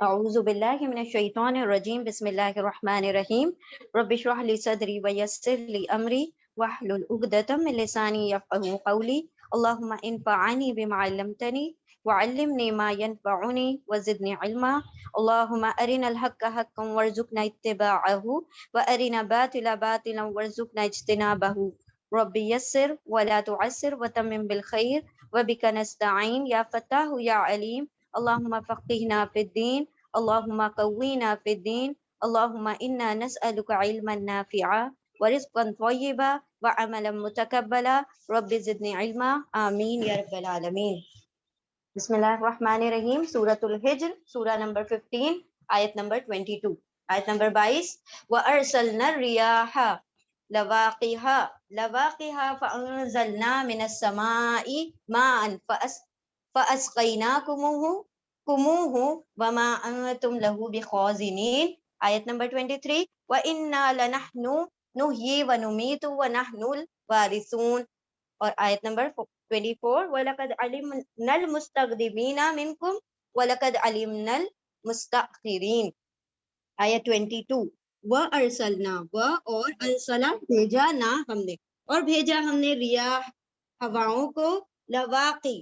اعوذ باللہ من الشیطان الرجیم بسم اللہ الرحمن الرحیم رب اشرح لی صدری ویسر لی امری واحلل عقدۃ من لسانی یفقهوا قولی اللهم انفعنی بما علمتنی وعلمنی ما ينفعنی وزدنی علما اللهم ارنا الحق حقا وارزقنا اتباعه وارنا باطلا باطلا وارزقنا اجتنابه رب یسر ولا تعسر وتمم بالخیر وبک نستعین یا فتاح یا علیم اللهم فقهنا في الدين اللهم قوينا في الدين اللهم إنا نسألك علما نافعا ورزقا طيبا وعملا متقبلا رب زدني علما آمین یا رب العالمین۔ بسم اللہ الرحمن الرحیم۔ سورۃ الحجر، سورہ نمبر 15، آیت نمبر 22، آیت نمبر 22۔ وَأَرْسَلْنَا الرِّيَاحَ لَوَاقِحَ فَأَنزَلْنَا مِنَ السَّمَاءِ مَاءً فَأَسْقَيْنَاكُمُوهُ وَمَا أَنْتُمْ لَهُ بِخَازِنِينَ۔ آیت نمبر 23۔ وَإِنَّا لَنَحْنُ نُحْيِي وَنُمِيتُ وَنَحْنُ الْوَارِثُونَ۔ اور آیت نمبر 24۔ وَلَقَدْ عَلِمْنَا الْمُسْتَقْدِمِينَ مِنْكُمْ وَلَقَدْ عَلِمْنَا الْمُسْتَأْخِرِينَ۔ آیت 22۔ وَأَرْسَلْنَا اور ارسلہ بھیجا نا ہم نے، اور بھیجا ہم نے ریاح ہواؤں کو، لواقی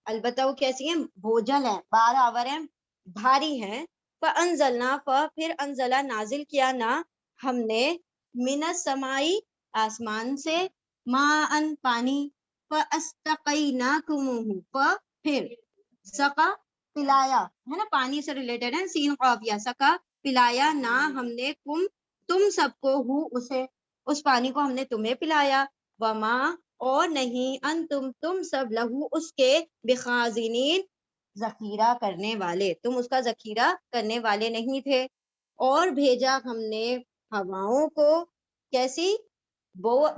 البتہ وہ کیسی ہیں؟ بوجھل ہیں، بار آور ہیں، بھاری ہیں۔ فَأَنزَلْنَا پھر انزلہ نازل کیا نا ہم نے، من السمائی آسمان سے، ماءً پانی، فَأَسْتَقَيْنَاكُمُوهُ پھر سقا پلایا ہے نا، پانی سے ریلیٹڈ ہے، سین قافیہ، سقا پلایا نا ہم نے، تم سب کو، ہو اسے، اس پانی کو ہم نے تمہیں پلایا، وما اور نہیں، تم سب لہو اس کے، بخازنین ذخیرہ کرنے والے، تم اس کا ذخیرہ کرنے والے نہیں تھے۔ اور بھیجا ہم نے ہواؤں کو، کیسی؟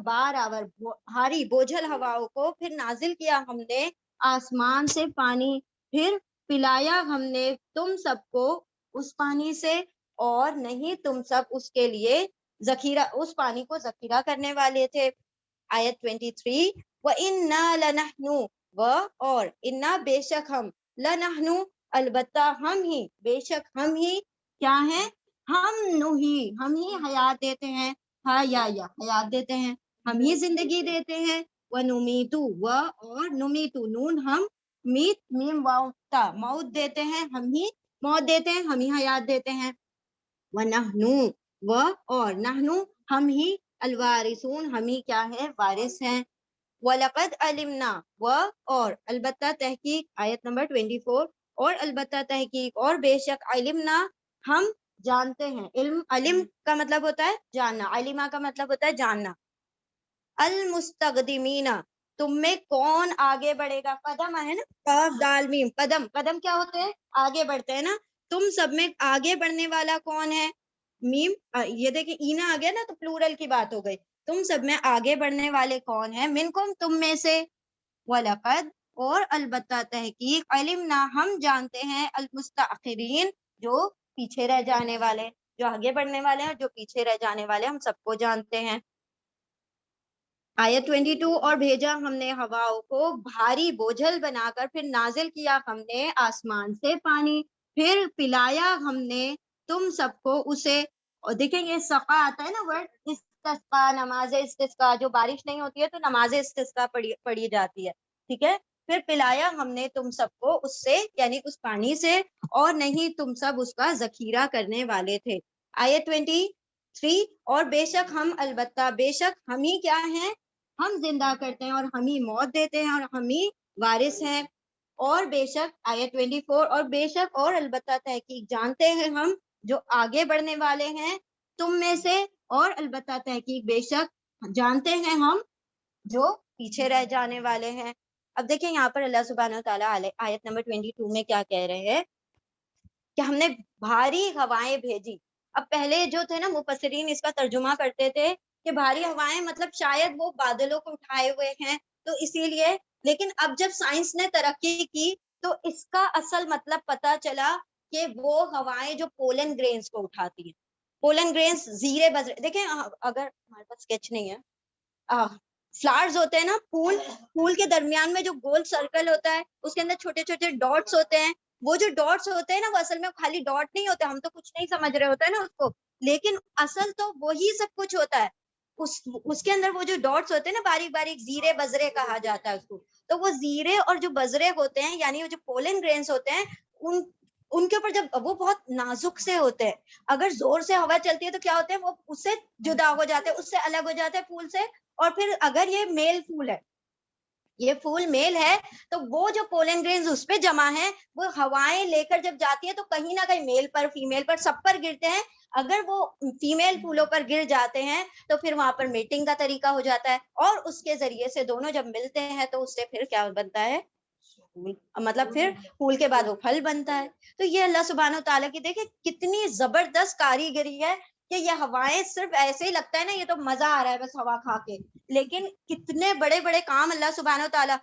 بار آور، بھاری بوجھل ہواؤں کو، پھر نازل کیا ہم نے آسمان سے پانی، پھر پلایا ہم نے تم سب کو اس پانی سے، اور نہیں تم سب اس کے لیے ذخیرہ، اس پانی کو ذخیرہ کرنے والے تھے۔ آیت 23۔ وَإِنَّا لَنَحْنُ اور انا بے شک ہم، لَنَحْنُ البتہ ہم ہی، بے شک ہم ہی کیا ہیں؟ ہم ہی حیات دیتے ہیں، حیات دیتے ہیں، ہم ہی زندگی دیتے ہیں۔ وَنُمِيتُ اور نُمِيتُ نون ہم، میت میم واؤ تا موت دیتے ہیں، ہم ہی موت دیتے ہیں، ہم ہی حیات دیتے ہیں۔ وَنَحْنُ اور نحنو ہم ہی، الوارثون ہم ہی کیا ہے؟ وارث ہیں۔ وَلَقَدْ عَلِمْنَا اور البتہ تحقیق، آیت نمبر 24۔ اور البتہ تحقیق اور بے شک، علمنا ہم جانتے ہیں، علم کا مطلب ہوتا ہے جاننا، علمہ کا مطلب ہوتا ہے جاننا۔ المستقدمین تم میں کون آگے بڑھے گا؟ قدم ہے نا، قاف دال میم، قدم کیا ہوتے ہیں؟ آگے بڑھتے ہیں نا، تم سب میں آگے بڑھنے والا کون ہے؟ میم، یہ دیکھیں اینا آ گیا نا تو پلورل کی بات ہو گئی، تم سب میں آگے بڑھنے والے کون ہیں؟ منکم تم میں سے، وَلَقَدْ اور البتہ تحقیق، علمنا ہم جانتے ہیں، المستاخرین جو پیچھے رہ جانے والے، جو آگے بڑھنے والے ہیں، جو پیچھے رہ جانے والے، ہم سب کو جانتے ہیں۔ آیت 22۔ اور بھیجا ہم نے ہواؤں کو بھاری بوجھل بنا کر، پھر نازل کیا ہم نے آسمان سے پانی، پھر پلایا ہم نے تم سب کو اسے۔ اور دیکھیں یہ سقا آتا ہے نا ورڈ، استسقا، نماز استسقا، جو بارش نہیں ہوتی ہے تو نماز استسقا پڑھی جاتی ہے، ٹھیک ہے۔ پھر پلایا ہم نے تم سب کو اس سے، یعنی اس پانی سے، اور نہیں تم سب اس کا ذخیرہ کرنے والے تھے۔ آیت 23۔ اور بے شک ہم، البتہ بے شک ہم ہی کیا ہیں؟ ہم زندہ کرتے ہیں، اور ہم ہی موت دیتے ہیں، اور ہم ہی وارث ہیں۔ اور بے شک، آیت 24۔ اور بے شک اور البتہ تحقیق جانتے ہیں ہم جو آگے بڑھنے والے ہیں تم میں سے، اور البتہ تحقیق بے شک جانتے ہیں ہم جو پیچھے رہ جانے والے ہیں۔ اب دیکھیں یہاں پر اللہ سبحانہ و تعالیٰ آیت نمبر 22 میں کیا کہہ رہے ہیں کہ ہم نے بھاری ہوائیں بھیجی۔ اب پہلے جو تھے نا مفسرین اس کا ترجمہ کرتے تھے کہ بھاری ہوائیں مطلب شاید وہ بادلوں کو اٹھائے ہوئے ہیں تو اسی لیے، لیکن اب جب سائنس نے ترقی کی تو اس کا اصل مطلب پتا چلا کہ وہ ہوائیں جو پولن گرینز کو اٹھاتی ہیں، پولن گرینز زیرے بجرے، دیکھیں اگر ہمارے پاس اسکیچ نہیں ہے، فلاورز ہوتے ہیں نا، پھول کے درمیان میں جو گول سرکل ہوتا ہے اس کے اندر چھوٹے چھوٹے ڈاٹس ہوتے ہیں، وہ جو ڈاٹس ہوتے ہیں نا وہ اصل میں خالی ڈاٹ نہیں ہوتے, ہم تو کچھ نہیں سمجھ رہے ہوتے ہیں نا اس کو, لیکن اصل تو وہی سب کچھ ہوتا ہے. اس کے اندر وہ جو ڈاٹس ہوتے ہیں نا باریک باریک, زیرے بزرے کہا جاتا ہے اس کو. تو وہ زیرے اور جو بزرے ہوتے ہیں یعنی وہ جو پولن گرینز ہوتے ہیں, ان کے اوپر جب وہ بہت نازک سے ہوتے ہیں, اگر زور سے ہوا چلتی ہے تو کیا ہوتے ہیں وہ اس سے جدا ہو جاتے ہیں, اس سے الگ ہو جاتے ہیں پھول سے. اور پھر اگر یہ میل پھول ہے, یہ پھول میل ہے, تو وہ جو پولن گرینز اس پہ جمع ہے وہ ہوائیں لے کر جب جاتی ہے تو کہیں نہ کہیں میل پر فیمیل پر سب پر گرتے ہیں. اگر وہ فیمیل پھولوں پر گر جاتے ہیں تو پھر وہاں پر میٹنگ کا طریقہ ہو جاتا ہے, اور اس کے ذریعے سے دونوں جب ملتے ہیں تو اس سے پھر کیا بنتا ہے, مطلب پھر پھول کے بعد وہ پھل بنتا ہے. تو یہ اللہ سبحانہ و تعالیٰ کی دیکھیں کتنی زبردست کاریگری ہے کہ یہ ہوائیں صرف ایسے ہی لگتا ہے نا یہ تو مزہ آ رہا ہے بس ہوا کھا کے, لیکن کتنے بڑے بڑے کام اللہ سبحانہ و تعالیٰ.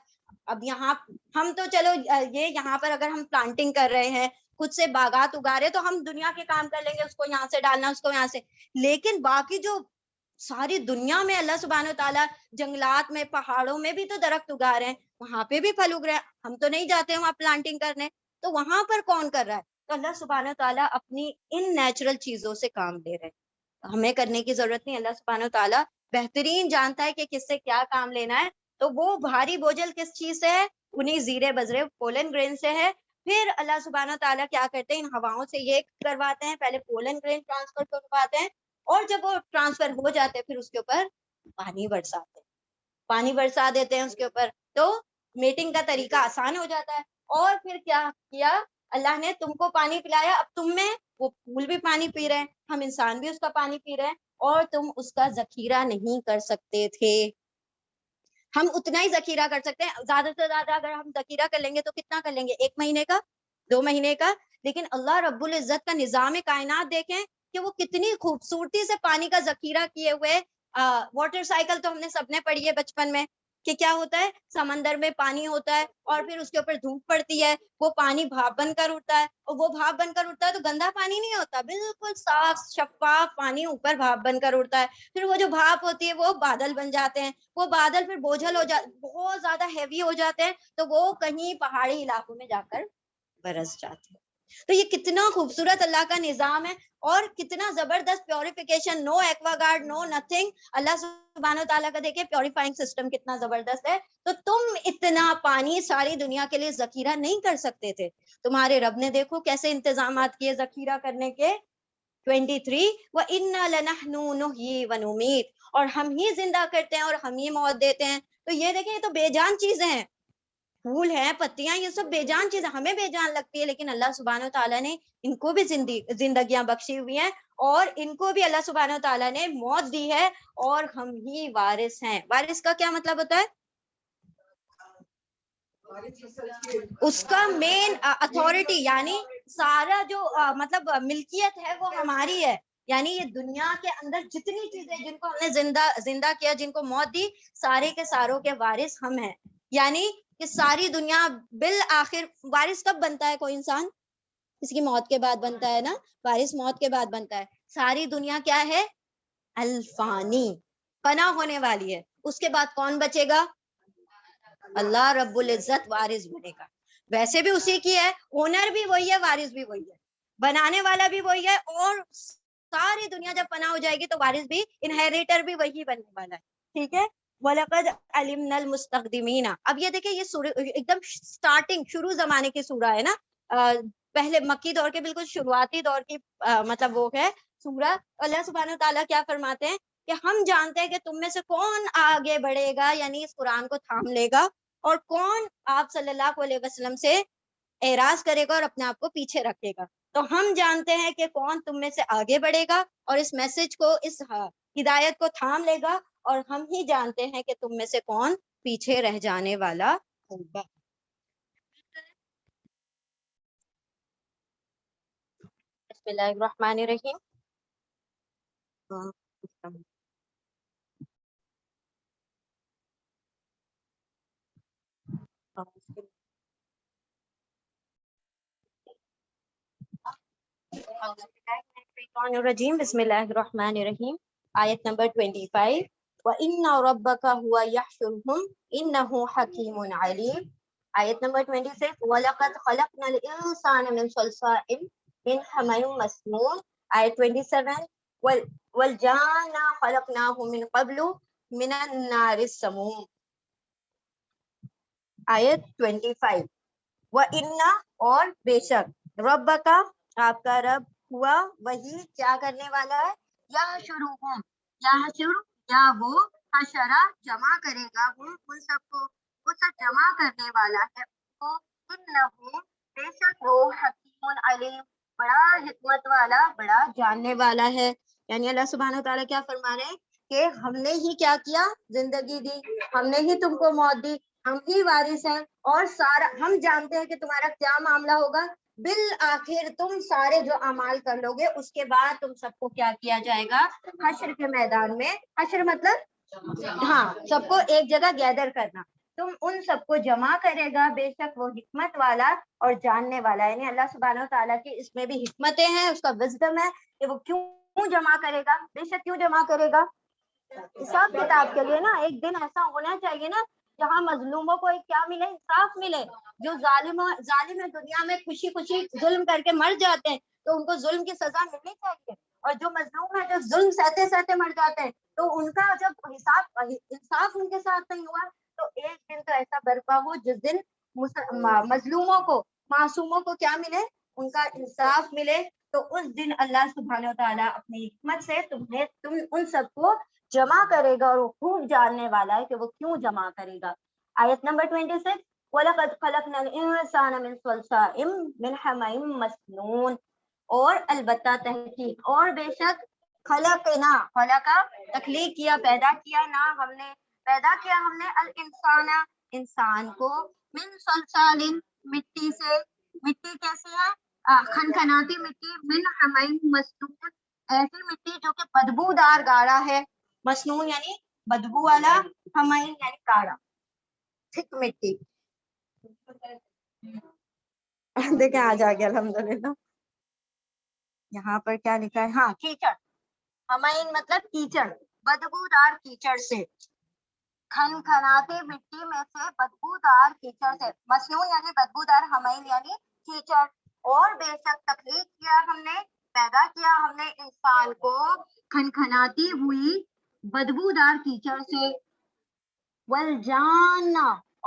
اب یہاں ہم تو چلو یہ یہاں پر اگر ہم پلانٹنگ کر رہے ہیں, خود سے باغات اگا رہے, تو ہم دنیا کے کام کر لیں گے, اس کو یہاں سے ڈالنا اس کو یہاں سے, لیکن باقی جو ساری دنیا میں اللہ سبحانہ و تعالیٰ جنگلات میں پہاڑوں میں بھی تو درخت اگا رہے ہیں, وہاں پہ بھی پھل اگ رہے ہیں, ہم تو نہیں جاتے وہاں پلانٹنگ کرنے, تو وہاں پر کون کر رہا ہے؟ تو اللہ سبحانہ و تعالیٰ اپنی ان نیچرل چیزوں سے کام لے رہے ہیں, ہمیں کرنے کی ضرورت نہیں. اللہ سبحانہ و تعالیٰ بہترین جانتا ہے کہ کس سے کیا کام لینا ہے. تو وہ بھاری بوجھل کس چیز سے ہے, انہیں زیرے بزرے پولن گرین سے ہے. پھر اللہ سبحانہ و تعالیٰ کیا کرتے ہیں, ان ہواؤں سے یہ کرواتے ہیں, پہلے پولن گرین ٹرانسفر کرواتے ہیں, اور جب وہ ٹرانسفر ہو جاتے ہیں پھر اس کے اوپر پانی برساتے ہیں, پانی برسا دیتے ہیں اس کے اوپر, تو میٹنگ کا طریقہ آسان ہو جاتا ہے. اور پھر کیا کیا اللہ نے, تم کو پانی پلایا, اب تم میں وہ پھول بھی پانی پی رہے ہیں, ہم انسان بھی اس کا پانی پی رہے ہیں, اور تم اس کا ذخیرہ نہیں کر سکتے تھے. ہم اتنا ہی ذخیرہ کر سکتے ہیں, زیادہ سے زیادہ اگر ہم ذخیرہ کر لیں گے تو کتنا کر لیں گے, 1 مہینے کا, 2 مہینے کا. لیکن اللہ رب العزت کا نظام کائنات دیکھیں کہ وہ کتنی خوبصورتی سے پانی کا ذخیرہ کیے ہوئے. واٹر سائیکل تو ہم نے سب نے پڑھی ہے بچپن میں, کہ کیا ہوتا ہے, سمندر میں پانی ہوتا ہے اور پھر اس کے اوپر دھوپ پڑتی ہے, وہ پانی بھاپ بن کر اٹھتا ہے, اور وہ بھاپ بن کر اٹھتا ہے تو گندا پانی نہیں ہوتا, بالکل صاف شفاف پانی اوپر بھاپ بن کر اٹھتا ہے. پھر وہ جو بھاپ ہوتی ہے وہ بادل بن جاتے ہیں, وہ بادل پھر بوجھل ہو جاتے, بہت زیادہ ہیوی ہو جاتے ہیں, تو وہ کہیں پہاڑی علاقوں میں جا کر برس جاتے ہیں. تو یہ کتنا خوبصورت اللہ کا نظام ہے, اور کتنا زبردست پیوریفیکیشن, نو ایکوا گارڈ, نو نتھنگ. اللہ سبحانہ و تعالیٰ کا دیکھیں پیوریفائنگ سسٹم کتنا زبردست ہے. تو تم اتنا پانی ساری دنیا کے لیے ذخیرہ نہیں کر سکتے تھے, تمہارے رب نے دیکھو کیسے انتظامات کیے ذخیرہ کرنے کے. 23 وَإِنَّا لَنَحْنُ نُحْيِي وَنُمِيتُ, اور ہم ہی زندہ کرتے ہیں اور ہم ہی موت دیتے ہیں. تو یہ دیکھیں یہ تو بے جان چیزیں ہیں, پھول ہیں, پتیاں, یہ سب بے جان چیزیں, ہمیں بے جان لگتی ہے, لیکن اللہ سبحانہ و تعالیٰ نے ان کو بھی زندگیاں بخشی ہوئی ہیں, اور ان کو بھی اللہ سبحانہ و تعالیٰ نے موت دی ہے, اور ہم ہی وارث ہیں. وارث کا کیا مطلب ہوتا ہے؟ اس کا مین اتھارٹی, یعنی سارا جو مطلب ملکیت ہے وہ ہماری ہے. یعنی یہ دنیا کے اندر جتنی چیزیں جن کو ہم نے زندہ کیا, جن کو موت دی, سارے کے ساروں کے وارث ہم ہیں. یعنی کہ ساری دنیا بالآخر وارث کب بنتا ہے کوئی انسان؟ اس کی موت کے بعد بنتا ہے نا, وارث موت کے بعد بنتا ہے. ساری دنیا کیا ہے؟ الفانی, فنا ہونے والی ہے. اس کے بعد کون بچے گا؟ اللہ رب العزت وارث بنے گا. ویسے بھی اسی کی ہے, اونر بھی وہی ہے, وارث بھی وہی ہے, بنانے والا بھی وہی ہے, اور ساری دنیا جب فنا ہو جائے گی تو وارث بھی, انہیریٹر بھی وہی بننے والا ہے. ٹھیک ہے, وَلَقَدْ عَلِمْنَا الْمُسْتَقْدِمِينَ. اب یہ دیکھیں یہ ایک دم سٹارٹنگ شروع زمانے کی سورہ ہے نا, پہلے مکی دور کے بالکل شروعاتی دور کی مطلب وہ ہے سورہ. اللہ سبحانہ تعالیٰ کیا فرماتے ہیں کہ ہم جانتے ہیں کہ تم میں سے کون آگے بڑھے گا, یعنی اس قرآن کو تھام لے گا, اور کون آپ صلی اللہ علیہ وسلم سے اعراض کرے گا اور اپنے آپ کو پیچھے رکھے گا. تو ہم جانتے ہیں کہ کون تم میں سے آگے بڑھے گا اور اس میسج کو, اس ہدایت کو تھام لے گا, اور ہم ہی جانتے ہیں کہ تم میں سے کون پیچھے رہ جانے والا ہوگا. بسم اللہ الرحمن الرحیم. بسم اللہ الرحمن الرحیم. آیت نمبر 25. وَإِنَّ رَبَّكَ هُوَ يَحْشُرُهُمْ إِنَّهُ حَكِيمٌ عَلِيمٌ. آیت نمبر 26 وَلَقَدْ خَلَقْنَا الْإِنسَانَ مِنْ صَلْصَالٍ مِنْ حَمَإٍ مَسْنُونٍ آیت 27 وَالْجَانَّ خَلَقْنَاهُ مِنْ قَبْلُ مِنَ النَّارِ السَّمُومِ آیت 25 وَإِنَّ اور بے شک رَبَّكَ آپ کا رب ہوا وہی کیا کرنے والا ہے یحشرہم یحشر یا وہ حشرہ جمع کرے گا وہ ان سب کو وہ سب جمع کرنے والا ہے تو انہ بے شک وہ حکیم علیم بڑا حکمت والا بڑا جاننے والا ہے. یعنی اللہ سبحانہ وتعالیٰ کیا فرما رہے ہیں کہ ہم نے ہی کیا کیا زندگی دی, ہم نے ہی تم کو موت دی, ہم ہی وارث ہیں اور سارا ہم جانتے ہیں کہ تمہارا کیا معاملہ ہوگا. بالآخر تم سارے جو اعمال کر لو گے اس کے بعد تم سب کو کیا کیا جائے گا حشر کے میدان میں. حشر مطلب ہاں سب کو ایک جگہ گیدر کرنا, تم ان سب کو جمع کرے گا, بے شک وہ حکمت والا اور جاننے والا. یعنی اللہ سبحانہ وتعالیٰ کی اس میں بھی حکمتیں ہیں, اس کا وزڈم ہے کہ وہ کیوں جمع کرے گا, بے شک کیوں جمع کرے گا حساب کتاب کے لیے نا. ایک دن ایسا ہونا چاہیے نا جہاں مظلوموں کو ایک کیا ملے, انصاف ملے. جو ظالم ہے دنیا میں خوشی خوشی ظلم کر کے مر جاتے ہیں تو ان کو ظلم کی سزا ملنی چاہیے, اور جو مظلوم ہے جو ظلم سہتے سہتے مر جاتے ہیں تو ان کا جب حساب انصاف ان کے ساتھ نہیں ہوا تو ایک دن تو ایسا برپا ہو جس دن مظلوموں کو معصوموں کو کیا ملے, ان کا انصاف ملے. تو اس دن اللہ سبحانہ وتعالیٰ اپنی حکمت سے تم ان سب کو جمع کرے گا, اور وہ خوب جاننے والا ہے کہ وہ کیوں جمع کرے گا. آیت نمبر 26 وَلَقَدْ خَلَقْنَا الْإِنسَانَ مِنْ صَلْصَالٍ مِنْ حَمَإٍ مَسْنُونٍ اور البتہ تحقیق اور بے شک خلقنا خلقا تخلیق کیا پیدا کیا نا ہم نے پیدا کیا ہم نے الانسان انسان کو من صلصال مٹی سے. مٹی کیسی ہے کھنکھناتی مٹی, من حمائن مسنون ایسی مٹی جو کہ بدبودار گاڑا ہے. مسنون یعنی بدبو والا, حمائن یعنی کاڑا تھک مٹی. دیکھیں آ جا گیا الحمدللہ. یہاں پر کیا لکھا ہے, ہاں کیچڑ, حمائن مطلب کیچڑ, بدبودار کیچڑ سے, کھنکھناتی مٹی میں سے بدبودار کیچڑ سے. مسنون یعنی بدبودار, حمائن یعنی کیچڑ. اور بے شک تخلیق کیا ہم نے پیدا کیا ہم نے انسان کو کھنکھناتی ہوئی بدبودار کیچڑ سے. والجان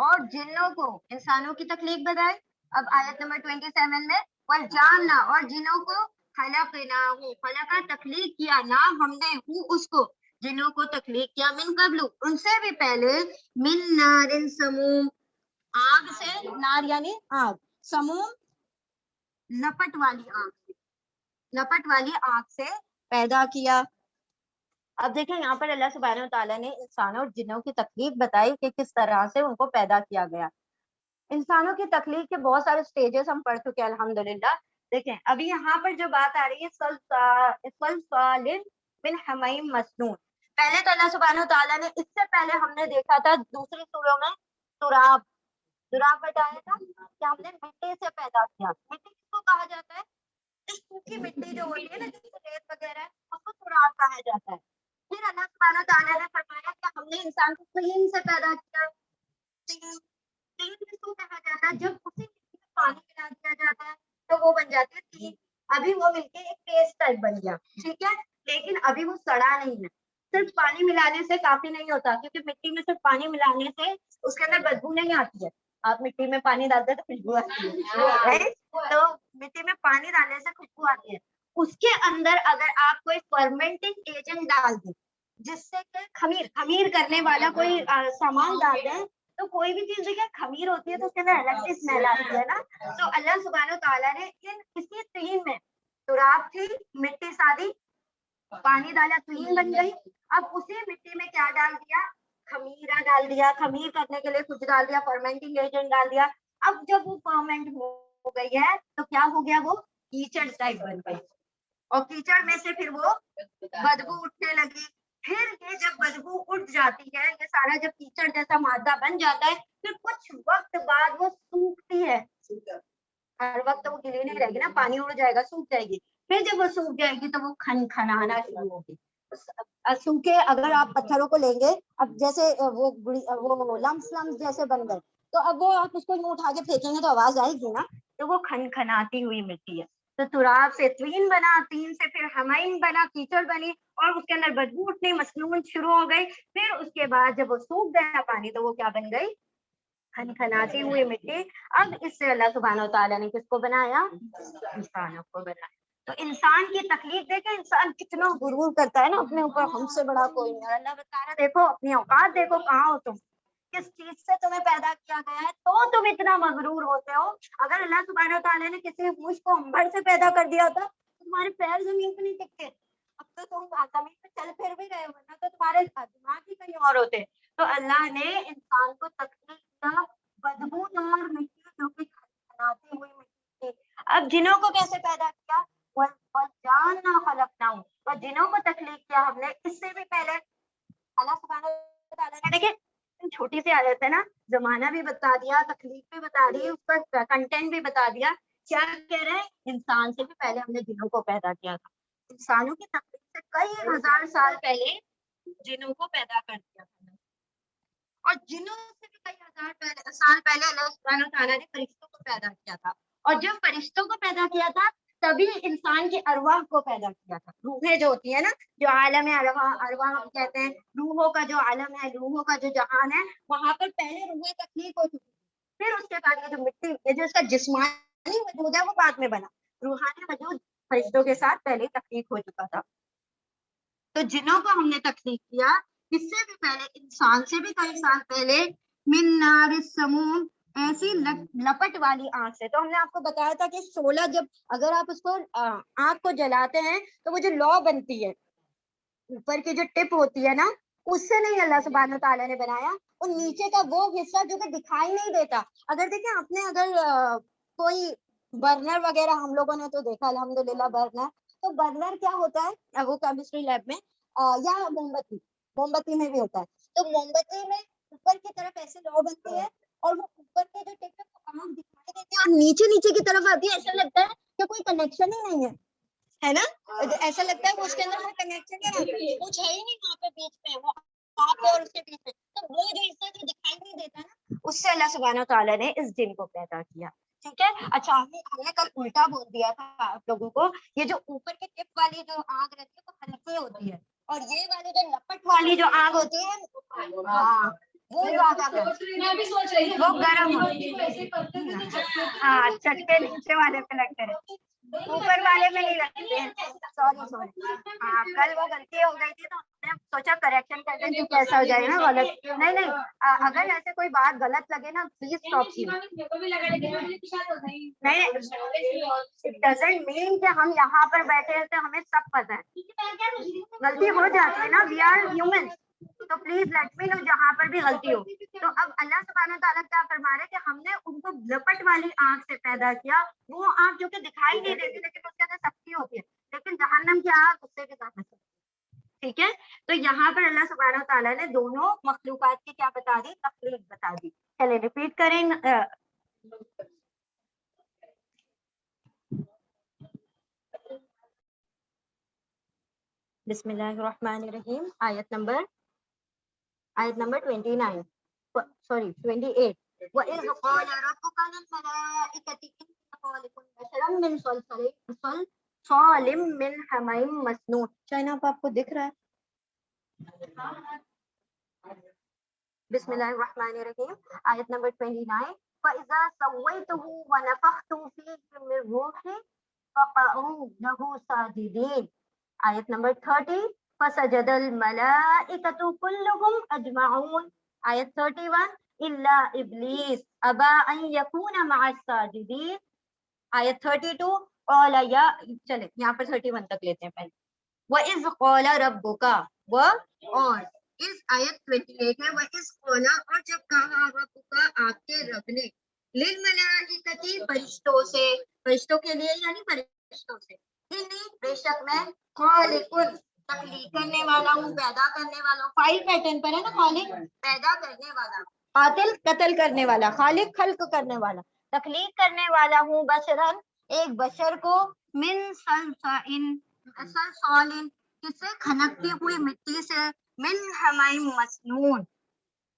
اور جنوں کو انسانوں کی تخلیق بتائے. اب آیت نمبر 27 میں والجان اور جنوں کو خلقناہ خلقا تخلیق کیا نا ہم نے اس کو جنوں کو تخلیق کیا من قبل ان سے بھی پہلے من نار سموم آگ سے. نار یعنی آگ, سموم لپٹ والی آگ سے, لپٹ والی آگ سے پیدا کیا. اب دیکھیں یہاں پر اللہ سبحانہ وتعالیٰ نے انسانوں اور جنوں کی تخلیق بتائی کہ کس طرح سے ان کو پیدا کیا گیا. انسانوں کی تخلیق کے بہت سارے سٹیجز ہم پڑھ چکے ہیں الحمدللہ. دیکھیں ابھی یہاں پر جو بات آ رہی ہے صلصال من حمیم مسنون, پہلے تو اللہ سبحانہ وتعالیٰ نے اس سے پہلے ہم نے دیکھا تھا دوسری سوروں میں تراب, تراب بتایا تھا کہ ہم نے مٹی سے پیدا کیا. مٹی کس کو کہا جاتا ہے, سوکھی مٹی جو ہوتی ہے نا جس سے ریت وغیرہ ہے اس کو تراب کہا جاتا ہے. پھر اللہ سبحانہ تعالیٰ نے فرمایا کہ ہم نے انسان کو طین سے پیدا کیا. طین کس کو کہا جاتا ہے, جب اسی مٹی میں پانی ملا دیا جاتا ہے تو وہ بن جاتی ہے طین. ابھی وہ مل کے ایک پیسٹ ٹائپ بن گیا, ٹھیک ہے, لیکن ابھی وہ سڑا نہیں ہے. صرف پانی ملانے سے کافی نہیں ہوتا, کیونکہ مٹی میں صرف پانی ملانے سے اس کے اندر بدبو نہیں آتی ہے. آپ مٹی میں پانی ڈالتے تو خوشبو آتی ہے, تو مٹی میں پانی ڈالنے سے خوشبو آتی ہے. اس کے اندر اگر آپ کوئی فرمنٹنگ ایجنٹ ڈال دیں, جس سے کہ خمیر کرنے والا کوئی سامان ڈال دیں, تو کوئی بھی چیز دیکھیں خمیر ہوتی ہے تو اس کے اندر الگ سی اسمیل آتی ہے نا. تو اللہ سبحانہ تعالیٰ نے کسی طین میں تراب تھی مٹی سادی, پانی ڈالا طین بن گئی. اب اسی مٹی میں کیا ڈال دیا, خمیرہ ڈال دیا, خمیر کرنے کے لیے کچھ ڈال دیا, فرمنٹنگ ایجنٹ ڈال دیا. اب جب وہ فرمنٹ ہو گئی ہے تو کیا ہو گیا, وہ کیچڑ ٹائپ بن گئی, اور کیچڑ میں سے پھر وہ بدبو اٹھنے لگی. پھر یہ جب بدبو اٹھ جاتی ہے, یہ سارا جب کیچڑ جیسا مادہ بن جاتا ہے, پھر کچھ وقت بعد وہ سوکھتی ہے. ہر وقت وہ گیلی نہیں رہے گی نا, پانی اڑ جائے گا, سوکھ جائے گی. پھر جب وہ سوکھ جائے گی تو وہ کھنکھنانا شروع ہوگی. سوکھے اگر آپ پتھروں کو لیں گے, اب جیسے وہ لمس جیسے بن گئے, تو اب وہ آپ اس کو یوں اٹھا کے پھینکیں گے تو آواز آئے گی نا, تو وہ کھنکھناتی ہوئی مٹی ہے. تو تراب سے طین بنا, طین سے پھر ہمائم بنا, کیچڑ بنی, اور اس کے اندر بدبو اٹھنی, مسنون شروع ہو گئی. پھر اس کے بعد جب وہ سوکھ گیا پانی تو وہ کیا بن گئی؟ کھنکھناتی ہوئی مٹی. اب اس سے اللہ سبحانہ و تعالیٰ نے کس کو بنایا؟ انسانوں کو بنایا. تو انسان کی تخلیق دیکھیں, انسان کتنا غرور کرتا ہے نا اپنے اوپر, ہم سے بڑا کوئی نہیں. اللہ بتا رہا دیکھو اپنی اوقات دیکھو کہاں ہو تم, کس چیز سے تمہیں پیدا کیا گیا ہے, تو تم اتنا مغرور ہوتے ہو. اگر اللہ سبحانہ و تعالیٰ نے کسی پوچھ کو انبر سے پیدا کر دیا تھا تو تمہارے پیر زمین پہ نہیں ٹکتے. اب تو تم زمین پہ چل پھر بھی گئے, ورنہ تو تمہارے دماغ ہی کہیں اور ہوتے. تو اللہ نے انسان کو تخلیق کیا بدبودار مٹی, جو کہ کھنکھناتی ہوئی مٹی تھی. اب جنوں کو کیسے پیدا کیا؟ وَالْجَانَّ خَلَقْنَاهُ, اور جنوں کو تخلیق کیا ہم نے اس سے بھی پہلے. اللہ سبحانہ و تعالیٰ نے دیکھیں چھوٹی سی آیت ہے نا, زمانہ بھی بتا دیا, تخلیق بھی بتا دی, اس کا کنٹینٹ بھی بتا دیا. کیا کہہ رہے ہیں؟ انسان سے بھی پہلے ہم نے جنوں کو پیدا کیا تھا. انسانوں کی تخلیق سے کئی ہزار سال پہلے جنوں کو پیدا کر دیا تھا. اور جنوں سے بھی کئی ہزار سال پہلے اللہ سبحانہ و تعالیٰ نے فرشتوں کو پیدا کیا تھا. اور جب فرشتوں کو پیدا کیا تھا تبھی انسان کی ارواح کو پیدا کیا تھا. روحیں جو ہوتی ہے نا, جو عالم ارواح ہم کہتے ہیں, روحوں کا جو عالم ہے, روحوں کا جو جہان ہے, وہاں پر پہلے روحیں تخلیق ہو چکی تھی. پھر اس کے بعد یہ جو مٹی, یہ جو اس کا جسمانی وجود ہے وہ بعد میں بنا. روحانی وجود فرشتوں کے ساتھ پہلے تخلیق ہو چکا تھا. تو جنوں کو ہم نے تخلیق کیا اس سے بھی پہلے, انسان سے بھی کئی سال پہلے, من نار السموم, ایسی لپٹ والی آنکھ سے. تو ہم نے آپ کو بتایا تھا کہ 16 جب اگر آپ اس کو آنکھ کو جلاتے ہیں تو وہ جو لو بنتی ہے اوپر کی جو ٹپ ہوتی ہے نا, اس سے نہیں اللہ سبحانہ تعالیٰ نے بنایا. اور نیچے کا وہ حصہ جو کہ دکھائی نہیں دیتا. اگر دیکھیں آپ نے اگر کوئی برنر وغیرہ, ہم لوگوں نے تو دیکھا الحمدللہ برنر, تو برنر کیا ہوتا ہے وہ کیمسٹری لیب میں, یا موم بتی میں بھی ہوتا ہے. تو موم بتی میں اوپر کی طرف ایسے لو بنتی ہے, اور وہ اوپر کے جو ٹپ ہے وہ آنکھ دکھائی دیتی ہے, اور نیچے کی طرف آتی ہے. ایسا لگتا ہے کہ کوئی کنیکشن ہی نہیں ہے نا, ایسا لگتا ہے کہ اس کے اندر کوئی کنیکشن ہے, کچھ ہے ہی نہیں وہاں پہ بیچ میں, وہ آپ اور اس کے بیچ میں. تو وہ جو حصہ جو دکھائی نہیں دیتا نا, اس سے اللہ سبحانہ تعالیٰ نے اس جن کو پیدا کیا. ٹھیک ہے. اچھا ہم نے کل الٹا بول دیا تھا آپ لوگوں کو, یہ جو اوپر کے ٹپ والی جو آگ رہتی ہے وہ ہلکی ہوتی ہے, اور یہ والی جو لپٹ والی جو آگ ہوتی ہے وہ وہ گرم ہوتی ہے. ہاں چٹکے نیچے والے پہ لگتے ہیں, اوپر والے میں نہیں لگتے ہیں. سوری ہاں, کل وہ غلطی ہو گئی تھی تو ہم نے سوچا کریکشن کر دیں کیونکہ ایسا ہو جائے گا نا غلط. نہیں, اگر ایسے کوئی بات غلط لگے نا پلیز اسٹاپ کیجیے. نہیں, اٹ ڈزنٹ مین کہ ہم یہاں پر بیٹھے ہیں تو ہمیں سب پتہ ہے, غلطی ہو جاتی ہے نا, وی آر ہیومن. تو پلیز لیٹ می نو جہاں پر بھی غلطی ہو. تو اب اللہ سبحانہ تعالیٰ کیا فرما رہے کہ ہم نے ان کو لپٹ والی آنکھ سے پیدا کیا. وہ آنکھ جو کہ دکھائی نہیں دیتی لیکن اس کے اندر سختی ہوتی ہے, لیکن جہنم کی آنکھ اس سے بھی زیادہ سختی. ٹھیک ہے. تو یہاں پر اللہ سبحانہ تعالیٰ نے دونوں مخلوقات کی کیا بتا دی, تخلیق بتا دی. چلے ریپیٹ کریں. بسم اللہ الرحمن الرحیم. آیت نمبر 29, سوری 28. وَإِذْ قَالَ رَبُّكَ لِلْمَلَائِكَةِ إِنِّي خَالِقٌ بَشَرًا مِنْ صَلْصَالٍ مِنْ حَمَإٍ مَسْنُونٍ. چائنا آپ کو دکھ رہا ہے؟ بسم اللہ الرحمن الرحیم. آیت نمبر 29. فَإِذَا سَوَّيْتُهُ وَنَفَخْتُ فِيهِ مِنْ رُوحِي فَقَعُوا لَهُ سَاجِدِينَ. آیت نمبر 30. فَسَجَدَ الْمَلَائِكَةُ كُلُّهُمْ أَجْمَعُونَ. آیت 31. إِلَّا إِبْلِيسَ أَبَى أَنْ يَكُونَ مَعَ السَّاجِدِينَ. آیت 32. قَالَ يَا, چلے یہاں پر 31 تک لیتے ہیں پہلے. وَإِذْ قَالَ رَبُّكَ, اور اس آیت 28 ہے وَإِذْ قَالَ, اور جب کہا رَبُّكَ آپ کے رب نے, لِلْمَلَائِكَةِ فرشتوں سے, فرشتوں کے لیے یعنی فرشتوں سے, انی بے شک میں, خالق تخلیق کرنے والا ہوں, پیدا کرنے والا ہوں. فائل پیٹرن پر ہے نا, خالق پیدا کرنے والا, قاتل قتل کرنے والا, خالق خلق کرنے والا, تخلیق کرنے والا ہوں, بشرن ایک بشر کو, من صلصال کس سے, کھنکتی ہوئی مٹی سے, من حمائم مسنون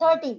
30,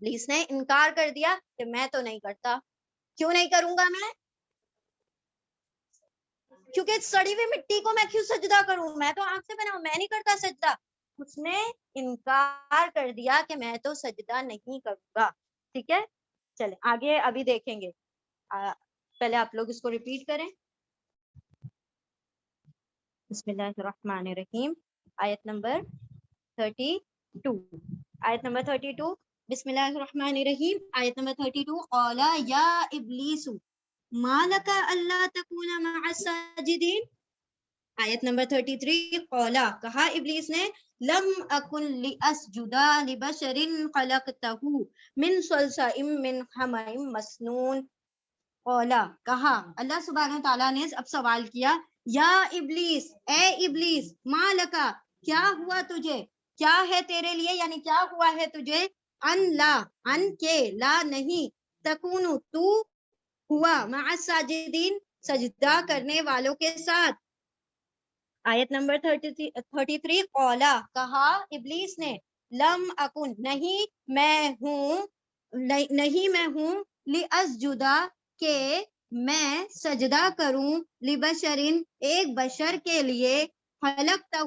ابلیس نے انکار کر دیا کہ میں تو نہیں کرتا. کیوں نہیں کروں گا میں؟ کیونکہ سڑی ہوئی مٹی کو میں کیوں سجدہ کروں؟ میں تو آنکھ سے بنا ہوں, میں نہیں کرتا سجدہ. اس نے انکار کر دیا کہ میں تو سجدہ نہیں کروں گا. ٹھیک ہے, چلے آگے ابھی دیکھیں گے. پہلے آپ لوگ اس کو ریپیٹ کریں. بسم اللہ الرحمن الرحیم, آیت نمبر 32. آیت نمبر 32. بسم اللہ الرحمن الرحیم, آیت نمبر 32. قال یا ابلیس ما لک الا تکون مع الساجدین. آیت نمبر 33. قولا, کہا ابلیس نے, لم اکن لاسجد لبشر خلقتہ من صلصال من حمأ مسنون. قولا, کہا, اللہ سبحانہ تعالیٰ نے اب سوال کیا, یا ابلیس, اے ابلیس, ما لکا, کیا ہوا تجھے, کیا ہے تیرے لیے, یعنی کیا ہوا ہے تجھے, ان لا, ان کے, لا نہیں, تکونو, تو ہوا, مع الساجدین, سجدہ کرنے والوں کے ساتھ. آیت نمبر 33. قولا, کہا ابلیس نے, لم اکن, نہیں میں ہوں, نہیں میں ہوں, لاسجدا, کہ میں سجدہ کروں, لبشرین, ایک بشر کے لیے, خلقتہ,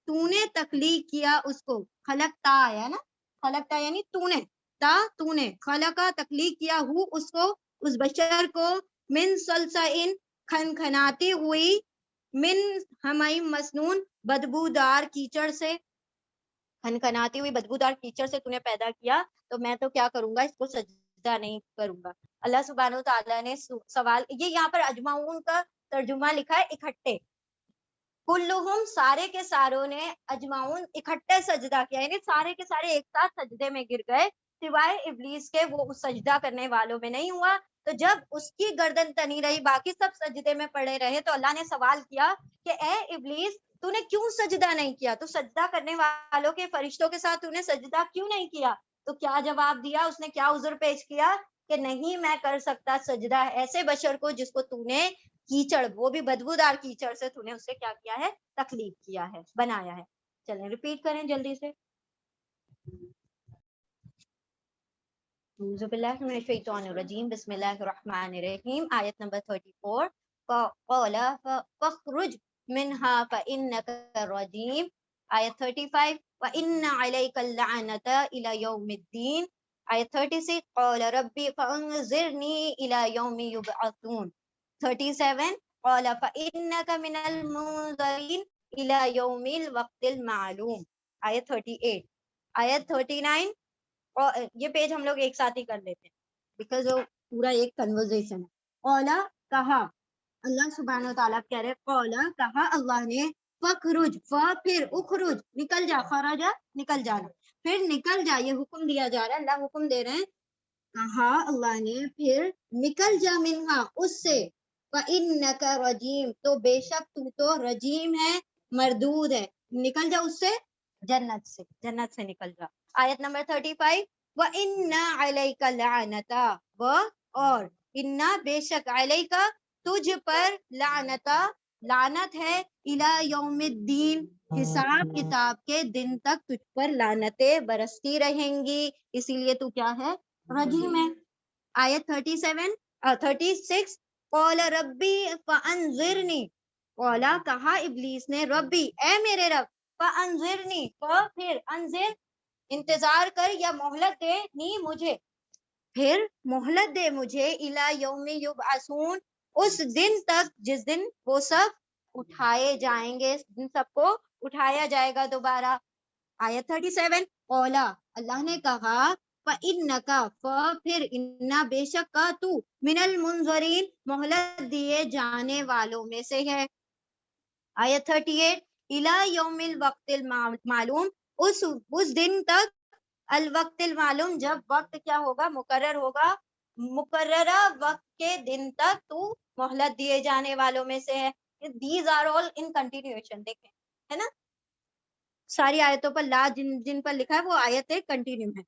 تو نے تخلیق کیا اس کو, خلقتا ہے نا, خلقتا یعنی تو نے, تو نے, خلقا تخلیق کیا, ہو اس کو, اس بشر کو, من صلصال, کھنکھناتی ہوئی, من حمأ مسنون, بدبودار کیچڑ سے, کھنکھناتی ہوئی بدبودار کیچڑ سے تو نے پیدا کیا, تو میں تو کیا کروں گا, اس کو سجدہ نہیں کروں گا. اللہ سبحانہ و تعالیٰ نے سوال, یہ یہاں پر اجمعون کا ترجمہ لکھا ہے, اکٹھے, کلہم, سارے کے ساروں نے, اجمعون, اکٹھے سجدہ کیا, یعنی سارے کے سارے ایک ساتھ سجدے میں گر گئے, سوائے ابلیس کے, وہ سجدہ کرنے والوں میں نہیں ہوا. تو جب اس کی گردن تنی رہی, باقی سب سجدے میں پڑے رہے, تو اللہ نے سوال کیا کہ اے ابلیس, تو نے کیوں سجدہ نہیں کیا, تو سجدہ کرنے والوں کے فرشتوں کے ساتھ تو نے سجدہ کیوں نہیں کیا؟ تو کیا جواب دیا اس نے, کیا عذر پیش کیا کہ نہیں میں کر سکتا سجدہ ایسے بشر کو جس کو تو نے کیچڑ, وہ بھی بدبودار کیچڑ سے, تو نے اسے کیا کیا ہے, تخلیق کیا ہے, بنایا ہے. چلیں ریپیٹ کریں جلدی سے. اعوذ باللہ من الشیطان الرجیم, بسم اللہ الرحمن الرحیم. آیت نمبر 34. قال فاخرج منها فإنك رجيم. آیت 35. وإن عليك اللعنة إلى يوم الدين. آیت 36. قال ربي فأنظرني إلى يوم يبعثون. 37. قال فإنك من المنظرين إلى يوم الوقت المعلوم. آیت 38. آیت 39. اور یہ پیج ہم لوگ ایک ساتھ ہی کر لیتے ہیں بیکاز وہ پورا ایک کنورزیشن ہے. قولا, کہا, اللہ سبحانہ و تعالیٰ کہہ رہے, قولا, کہا اللہ نے, فخرج, پھر, اخرج, نکل جا, خرجا, نکل جانا, پھر نکل جا, یہ حکم دیا جا رہا ہے, اللہ حکم دے رہے ہیں. کہا اللہ نے, پھر نکل جا, منہا, اس سے, فإنک رجیم, تو بے شک تو رجیم ہے, مردود ہے, نکل جا اس سے, جنت سے, جنت سے نکل جا. آیت نمبر 35. وَإِنَّ عَلَيْكَ لَعْنَتَا, اور, اِنَّا, بے شک, عَلَيْكَ, تجھ پر, لعنتا, لعنت ہے, اِلَى يَوْمِ الدِّينِ, حساب کتاب کے دن تک تجھ پر لعنتیں برستی رہیں گی, اسی لیے تو کیا ہے, رجیم ہے. آیت 36. قَالَ رَبِّي فَأَنظِرْنِي, قَالَ, کہا ابلیس نے, ربی, اے میرے رب, فَأَنظِرْنِي, پھر, انظر, انتظار کر یا مہلت دے, نی, مجھے, پھر مہلت دے مجھے, الی یوم یبعثون, اس دن تک جس دن وہ سب اٹھائے جائیں گے, جن سب کو اٹھایا جائے گا دوبارہ. آیت 37. قولا, اللہ نے کہا, فَإِنَّكَ, پھر, اِنَّا, بے شک, کا تو, من المنظرین, مہلت دیے جانے والوں میں سے ہے. آیت 38. الی یوم الوقت المعلوم, اس دن تک, الوقت المعلوم, جب وقت کیا ہوگا, مقرر ہوگا, مقررہ وقت کے دن تک تو مہلت دیے جانے والوں میں سے ہے. These are all in continuation, دیکھیں, ہے نا, ساری آیتوں پر لا جن پر لکھا ہے وہ آیت کنٹینیو ہے.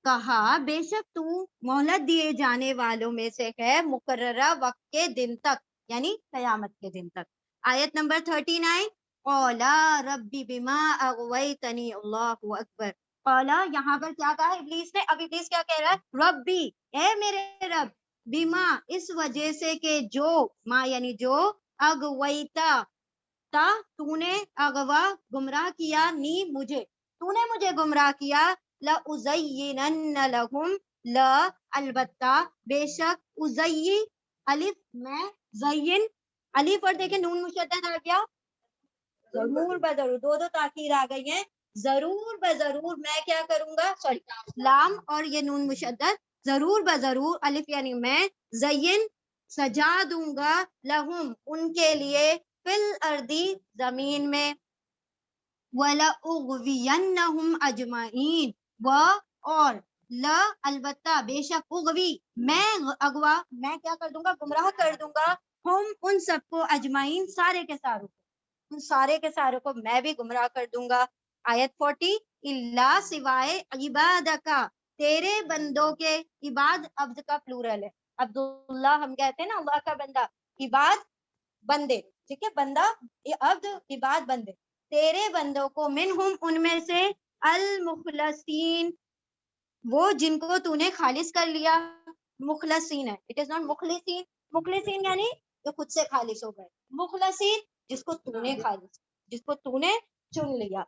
کہا, بے شک تو مہلت دیے جانے والوں میں سے ہے, مقررہ وقت کے دن تک, یعنی قیامت کے دن تک. آیت نمبر 39. قولا ربی بما اغویتنی, اللہ اکبر, قالا یہاں پر کیا کہا ابلیس نے؟ اب ابلیس کیا کہہ رہا ہے؟ ربی اے میرے رب، بیما اس وجہ سے کہ جو، ما یعنی جو، اغویتا تا تو نے، اغوا گمراہ کیا، نی مجھے، تو نے مجھے گمراہ کیا، لَأُزَيِّنَنَّ لَهُمْ، لا البتہ، بے شک، ازئی الف میں، زین الف اور دیکھیں نون مشدد آ گیا، ضرور بضرور دو دو تاخیر آ گئی ہیں، ضرور بضرور میں کیا کروں گا، سوری لام اور یہ نون مشدد، ضرور بضرور الف یعنی میں، زین سجا دوں گا، لہم ان کے لیے، فل اردی زمین میں، وَلَأُغْوِيَنَّهُمْ أَجْمَعِينَ اور لا البتہ بے شک، اغوی میں، اغوا میں کیا کر دوں گا، گمراہ کر دوں گا، ہم ان سب کو، اجمعین سارے کے ساروں کو، ان سارے کے ساروں کو میں بھی گمراہ کر دوں گا۔ آیت 40 اللہ سوائے عبادکا تیرے بندوں کے، عباد عبد کا پلورل ہے، عبداللہ ہم کہتے ہیں نا اللہ کا بندہ، عباد بندے، ٹھیک ہے، بندہ عبد عباد بندے، تیرے بندوں کو، منہم ان میں سے، المخلصین وہ جن کو تو نے خالص کر لیا، مخلصین ہے، اٹ از ناٹ مخلصین، مخلصین یعنی جو خود سے خالص ہو گئے، مخلصین جس کو تو نے خالص، جس کو تو نے چن لیا،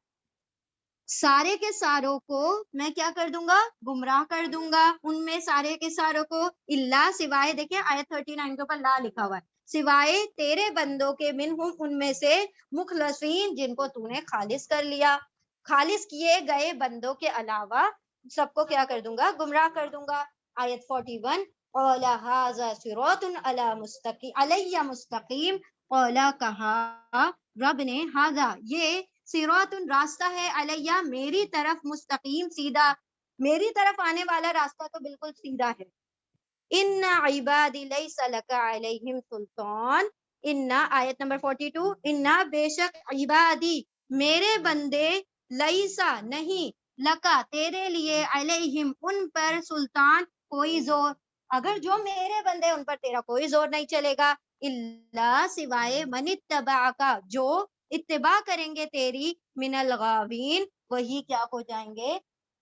سارے کے ساروں کو میں کیا کر دوں گا، گمراہ کر دوں گا، ان میں سارے کے ساروں کو، اللہ سوائے، دیکھیں آیت 39 کے اوپر لا لکھا ہوا ہے، سوائے تیرے بندوں کے، منہم ان میں سے، مخلصین جن کو تو نے خالص کر لیا، خالص کیے گئے بندوں کے علاوہ سب کو کیا کر دوں گا، گمراہ کر دوں گا۔ آیت 41 قَالَ هَٰذَا صِرَاطٌ عَلَيَّ مستقیم، قَالَ کہا رب نے، ہاذا یہ، صراط راستہ ہے، علیہ میری طرف، مستقیم سیدھا، میری طرف آنے والا راستہ تو بالکل سیدھا ہے۔ ان عبادی لیس لک علیہم سلطان، ان آیت نمبر 42 ان بے شک، عبادی میرے بندے، لیسا نہیں، لکا تیرے لیے، علیہم ان پر، سلطان کوئی زور، اگر جو میرے بندے ان پر تیرا کوئی زور نہیں چلے گا، اللہ سوائے، من اتبعکا جو اتباع کریں گے تیری، من الغاوین وہی کیا ہو جائیں گے،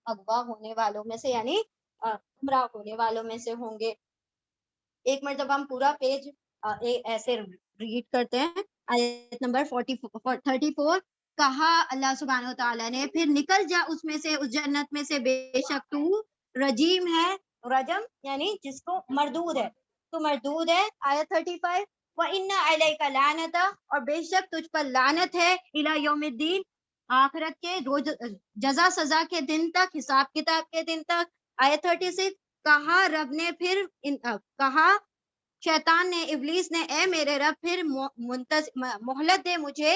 اغوا ہونے والوں میں سے، یعنی گمراہ ہونے والوں میں سے ہوں گے۔ ایک مرتبہ ہم پورا پیج ایسے ریڈ کرتے ہیں، آیت نمبر 34 کہا اللہ سبحانہ و تعالیٰ نے، پھر نکل جا اس میں سے، اس جنت میں سے، بے شک تو رجیم ہے، رجم یعنی جس کو مردود ہے، تو مردود ہے۔ آیت 35 وَإِنَّ عَلَيْكَ لَعْنَةَ اور بے شک تجھ پر لعنت ہے، إِلَى يَوْمِ الدِّينِ آخرت کے روز، جزا سزا کے دن تک، حساب کتاب کے دن تک۔ آیت 36 کہا رب نے، پھر کہا شیطان نے، ابلیس نے، اے میرے رب پھر مہلت دے مجھے،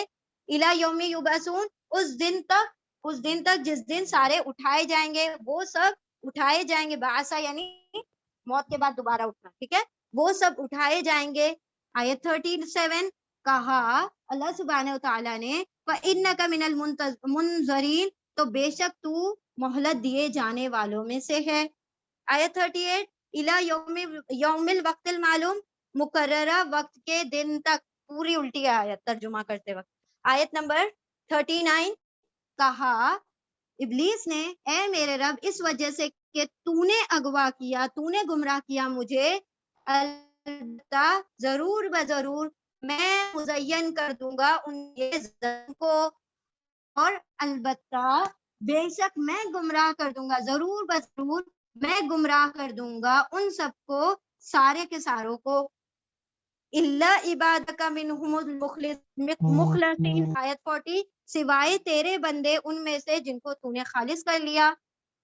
الی یوم یبعثون اس دن تک جس دن سارے اٹھائے جائیں گے، وہ سب اٹھائے جائیں گے، بعثا یعنی موت کے بعد دوبارہ اٹھنا، ٹھیک ہے، وہ سب اٹھائے جائیں گے۔ آیت 37 کہا اللہ سبحانہ و تعالیٰ نے، وَإِنَّكَ مِنَ الْمُنظَرِينَ تو بے شک تو مہلت دیے جانے والوں میں سے ہے۔ آیت 38 الی یوم الوقت المعلوم مقررہ وقت کے دن تک، پوری الٹی آیت ترجمہ کرتے وقت۔ آیت نمبر 39 کہا ابلیس نے، اے میرے رب اس وجہ سے کہ تو نے اغوا کیا، تو نے گمراہ کیا مجھے، البتہ ضرور بضرور میں مزین کر دوں گا ان کے ظن کو، اور البتہ بے شک میں گمراہ کر دوں گا، ضرور بضرور میں گمراہ کر دوں گا ان سب کو، سارے کے ساروں کو، اللہ عبادک منہم المخلصین۔ آیت 40 سوائے تیرے بندے ان میں سے جن کو تو نے خالص کر لیا،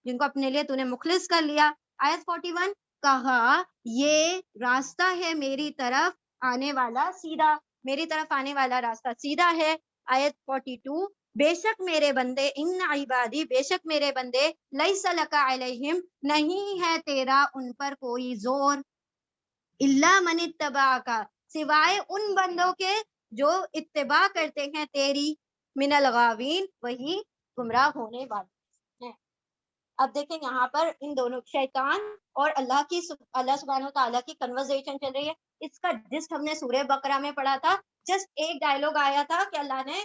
جن کو اپنے لیے تو نے مخلص کر لیا۔ آیت 41 کہا یہ راستہ ہے میری طرف آنے والا سیدھا، میری طرف آنے والا راستہ سیدھا ہے۔ آیت 42 بے شک میرے بندے، ان عبادی بے شک میرے بندے، لیس لک علیہم نہیں ہے تیرا ان پر کوئی زور، اللہ من اتبعک سوائے ان بندوں کے جو اتباع کرتے ہیں تیری، من الغاوین وہی گمراہ ہونے والے ہیں۔ اب دیکھیں یہاں پر ان دونوں، شیطان اور اللہ سبحانہ و تعالیٰ کی کنورزیشن چل رہی ہے۔ اس کا جسٹ ہم نے سورہ بقرہ میں پڑھا تھا، جسٹ ایک ڈائلوگ آیا تھا کہ اللہ نے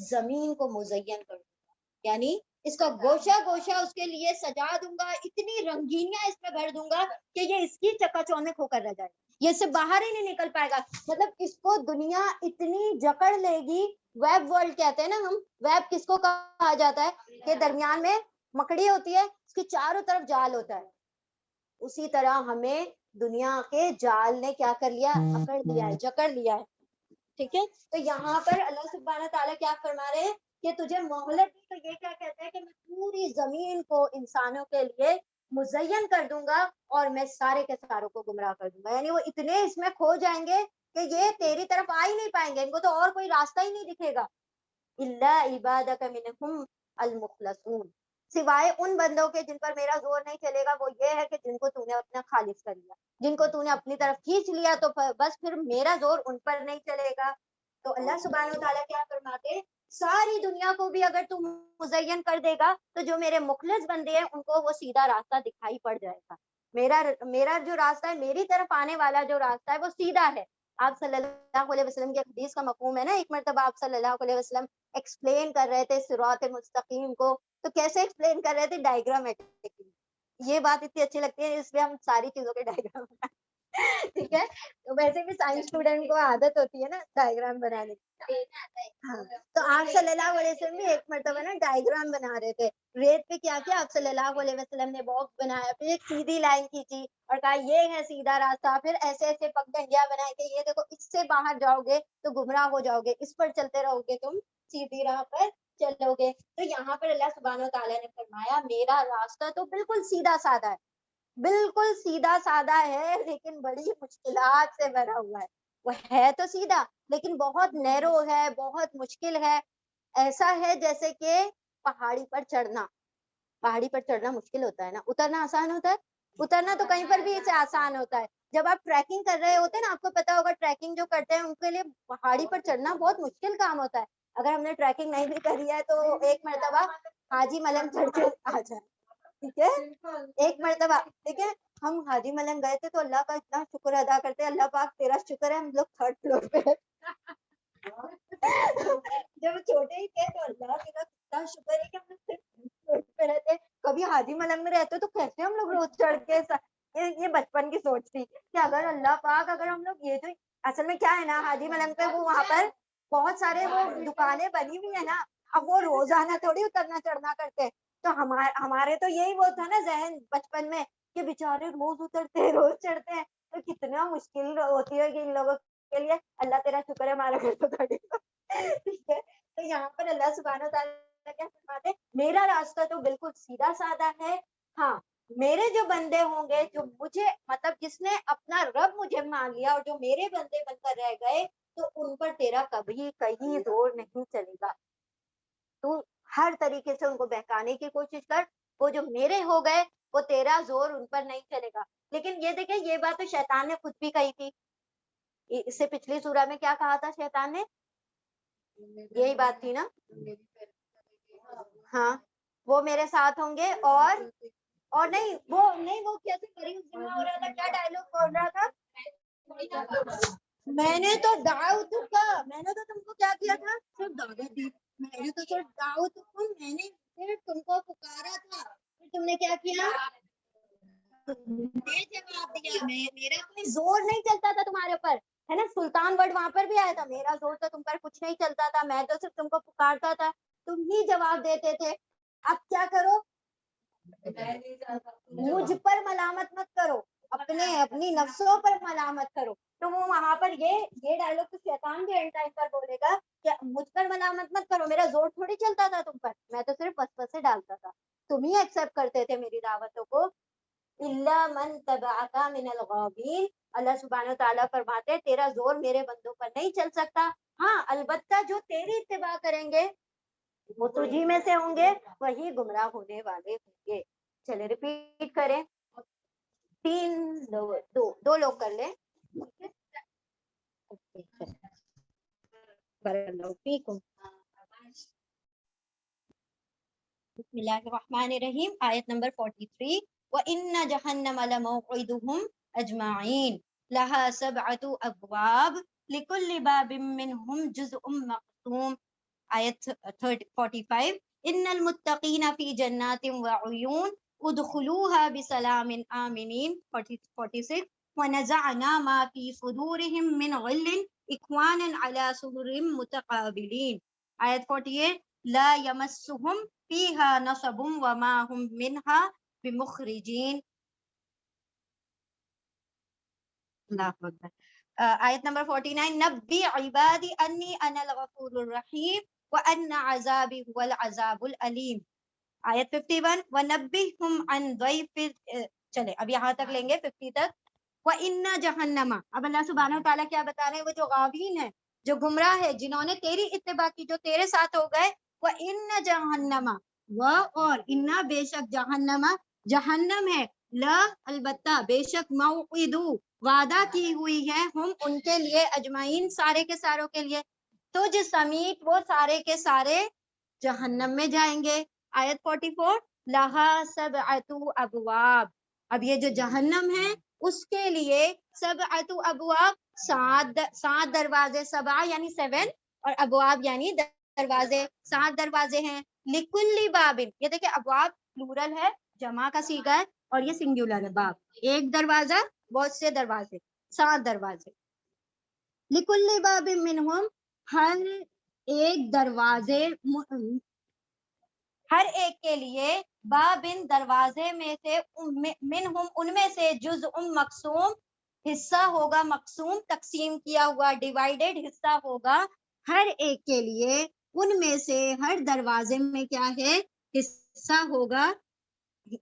زمین کو مزین کر دوں گا، یعنی اس کا گوشہ گوشہ اس کے لیے سجا دوں گا، اتنی رنگینیاں اس میں بھر دوں گا کہ یہ اس کی چکا چوندھ ہو کر رہ جائے، یہ اس سے باہر ہی نہیں نکل پائے گا. مطلب اس کو دنیا اتنی جکڑ لے گی. ویب ورلڈ کہتے ہیں نا ہم، ویب کس کو کہا جاتا ہے کہ درمیان میں مکڑی ہوتی ہے، اس کی چاروں طرف جال ہوتا ہے. اسی طرح ہمیں دنیا کے جال نے کیا کر لیا، اکڑ لیا ہے، جکڑ لیا ہے. ٹھیک ہے، تو یہاں پر اللہ سبحانہ تعالیٰ کیا فرما رہے ہیں کہ تجھے مہلت دی. تو یہ کیا کہتا ہے کہ میں پوری زمین کو انسانوں کے لیے مزین کر دوں گا اور میں سارے کے ساروں کو گمراہ کر دوں گا. یعنی وہ اتنے اس میں کھو جائیں گے کہ یہ تیری طرف آ ہی نہیں پائیں گے، ان کو تو اور کوئی راستہ ہی نہیں دکھے گا. الا عبادک منہم المخلصون، سوائے ان بندوں کے جن پر میرا زور نہیں چلے گا. وہ یہ ہے کہ جن کو تو نے اپنا خالص کر لیا، جن کو تو نے اپنی طرف کھینچ لیا، تو بس پھر میرا زور ان پر نہیں چلے گا. تو اللہ سبحانہ وتعالیٰ کیا فرماتے، ساری دنیا کو بھی اگر تم مزین کر دے گا تو جو میرے مخلص بندے ہیں ان کو وہ سیدھا راستہ دکھائی پڑ جائے گا. میرا جو راستہ ہے، میری طرف آنے والا جو راستہ ہے وہ سیدھا ہے. آپ صلی اللہ علیہ وسلم کی حدیث کا مفہوم ہے نا، ایک مرتبہ آپ صلی اللہ علیہ وسلم ایکسپلین کر رہے تھے صراط مستقیم کو. تو کیسے ایکسپلین کر رہے تھے؟ ڈائیگرامیٹکلی. یہ بات اتنی اچھی لگتی ہے اس لیے ہم ساری چیزوں کے ڈائیگرام بناتے ہیں. ٹھیک ہے، تو ویسے بھی سائنس اسٹوڈنٹ کو عادت ہوتی ہے نا ڈائیگرام بنانے کی. ہاں، تو آپ صلی اللہ علیہ وسلم بھی ایک مرتبہ نا ڈائیگرام بنا رہے تھے. ریت پہ کیا کیا آپ صلی اللہ علیہ وسلم نے باکس بنایا، پھر ایک سیدھی لائن کھینچی اور کہا یہ ہے سیدھا راستہ. پھر ایسے ایسے پگڈنڈیاں بنائے کہ یہ دیکھو اس سے باہر جاؤ گے تو گمراہ ہو جاؤ گے، اس پر چلتے رہو گے تم سیدھی راہ پر چلو گے. تو یہاں پر اللہ سبحانہ وتعالیٰ نے فرمایا میرا راستہ تو بالکل سیدھا سادہ ہے، بالکل سیدھا سادہ ہے، لیکن بڑی مشکلات سے بھرا ہوا ہے. وہ ہے تو سیدھا لیکن بہت نیرو ہے، بہت مشکل ہے. ایسا ہے جیسے کہ پہاڑی پر چڑھنا. پہاڑی پر چڑھنا مشکل ہوتا ہے نا، اترنا آسان ہوتا ہے. اترنا تو کہیں پر بھی اسے آسان ہوتا ہے. جب آپ ٹریکنگ کر رہے ہوتے ہیں نا، آپ کو پتا ہوگا ٹریکنگ جو کرتے ہیں ان کے لیے پہاڑی پر چڑھنا بہت مشکل کام ہوتا ہے. اگر ہم نے ٹریکنگ نہیں بھی کری ہے تو ایک مرتبہ حاجی ملنگ چڑھ کے آ جائے. ٹھیک ہے، ایک مرتبہ ٹھیک ہے ہم حاجی ملنگ گئے تھے تو اللہ کا اتنا شکر ادا کرتے ہیں، اللہ پاک تیرا شکر ہے ہم لوگ 3rd فلور پہ. جب چھوٹے ہی تھے تو اللہ تیرا اتنا شکر ہے کہ ہم لوگ 3rd فلور پہ رہتے. کبھی حاجی ملنگ میں رہتے تو کیسے ہم لوگ روز چڑھ کے یہ بچپن کی سوچ تھی کہ اگر اللہ پاک اگر ہم لوگ یہ جو اصل میں کیا ہے نا حاجی ملنگ پہ وہ وہاں پر بہت سارے وہ دکانیں بنی ہوئی ہیں نا. اب وہ روزانہ تھوڑی اترنا چڑھنا کرتے. تو ہمارے تو یہی وہ تھا نا ذہن بچپن میں کہ بیچارے روز اترتے ہیں روز چڑھتے ہیں، تو کتنا مشکل ہوتی ہے کہ ان لوگوں کے لیے. اللہ تیرا شکر ہے ہمارے گھر تو کھڑی. ٹھیک ہے، تو یہاں پر اللہ سبحانہ تعالیٰ کیا فرماتے ہیں میرا راستہ تو بالکل سیدھا سادہ ہے. ہاں، میرے جو بندے ہوں گے جو مجھے مطلب جس نے اپنا رب مجھے مان لیا اور جو میرے بندے بن کر رہ گئے، تو ان پر تیرا کبھی کہیں زور نہیں چلے گا. تو ہر طریقے سے ان کو بہکانے کی کوشش کر، وہ جو میرے ہو گئے وہ تیرا زور ان پر نہیں چلے گا. لیکن یہ دیکھیں یہ بات تو شیطان نے خود بھی کہی تھی. اس سے پچھلی سورہ میں کیا کہا تھا شیطان نے؟ یہی بات تھی نا، ہاں وہ میرے ساتھ ہوں گے اور نہیں وہ کیسے کریم ذمہ ہو رہا تھا، کیا ڈائلگ بول رہا تھا؟ میں نے تو دعوت کا، میں نے تو تم کو کیا کیا تھا؟ صرف دعوت دی. میں نے تو صرف دعوت کو، میں نے صرف تم کو پکارا تھا، پھر تم نے کیا کیا؟ جواب دیا. میرا کوئی زور نہیں چلتا تھا تمہارے اوپر، ہے نا. سلطان ورڈ وہاں پر بھی آیا تھا، میرا زور تو تم پر کچھ نہیں چلتا تھا، میں تو صرف تم کو پکارتا تھا، تم ہی جواب دیتے تھے. اب کیا کرو؟ مجھ پر ملامت مت کرو، اپنی نفسوں پر ملامت کرو. تو وہ وہاں پر یہ ڈائلگ تو شیطان بھی اینڈ ٹائم پر بولے گا کہ مجھ پر ملامت مت کرو، میرا زور تھوڑی چلتا تھا تم پر، میں تو صرف وسوسے ڈالتا تھا، تم ہی ایکسپٹ کرتے تھے میری دعوتوں کو. الا من تبعک من الغاوین، اللہ سبحانہ تعالیٰ فرماتے تیرا زور میرے بندوں پر نہیں چل سکتا. ہاں البتہ جو تیری اتباع کریں گے وہ تجھی میں سے ہوں گے، وہی گمراہ ہونے والے ہوں گے. چلے ریپیٹ کریں، دو لوگ کر لیں. بسم اللہ الرحمن الرحیم، آیت نمبر 43. وَإِنَّ جَهَنَّمَ لَمَوْعِدُهُمْ أَجْمَعِينَ لَهَا 7 أَبْوَابٍ لِكُلِّ بَابٍ مِّنْهُمْ جُزْءٌ مَّقْسُومٌ. آیت 45 ان المتقین فی جنات وعیون ادخلوها بسلام آمنین 46 ونزعنا ما فی صدورهم من غل اخوانا علی سرر متقابلین آیت 48 لا یمسهم فیہا نصب وما هم منها بمخرجین اللہ اکبر آیت نمبر 49 نبی عبادی انی انا الغفور الرحیم وان عذابی هو العذاب العلیم آیت 51 وَنَبِّهْهُمْ عَنْ ضَيْفِ چلے اب یہاں تک لیں گے 50 تک وَإِنَّ جَهَنَّمَ اب اللہ سبحانہ وتعالیٰ کیا بتا رہے ہیں وہ جو غاوین ہیں جو گمراہ ہے جنہوں نے تیری اتباع کی جو تیرے ساتھ ہو گئے وَإِنَّ جَهَنَّمَ اور اِنَّ بے شک جہنم ہے لا البتہ بے شک موعدو وعدہ کی ہوئی ہے ہم ان کے لیے اجمعین سارے کے ساروں کے لیے تجھ سمیت وہ سارے کے سارے جہنم میں جائیں گے آیت 44 لہا سبعۃ ابواب اب یہ جو جہنم ہے اس کے لیے سبعۃ ابواب سات دروازے سبع یعنی 7 اور ابواب یعنی دروازے 7 دروازے ہیں لکل باب یہ دیکھیں ابواب پلورل ہے جمع کا صیغہ ہے اور یہ سنگولر ہے باب ایک دروازہ بہت سے دروازے 7 دروازے لکل باب منہم ہر ایک دروازے ہر ایک کے لیے بابن دروازے میں سے منہم ان میں سے جزء مقسوم حصہ ہوگا مقسوم تقسیم کیا ہوا ڈیوائیڈڈ حصہ ہوگا ہر ایک کے لیے ان میں سے ہر دروازے میں کیا ہے حصہ ہوگا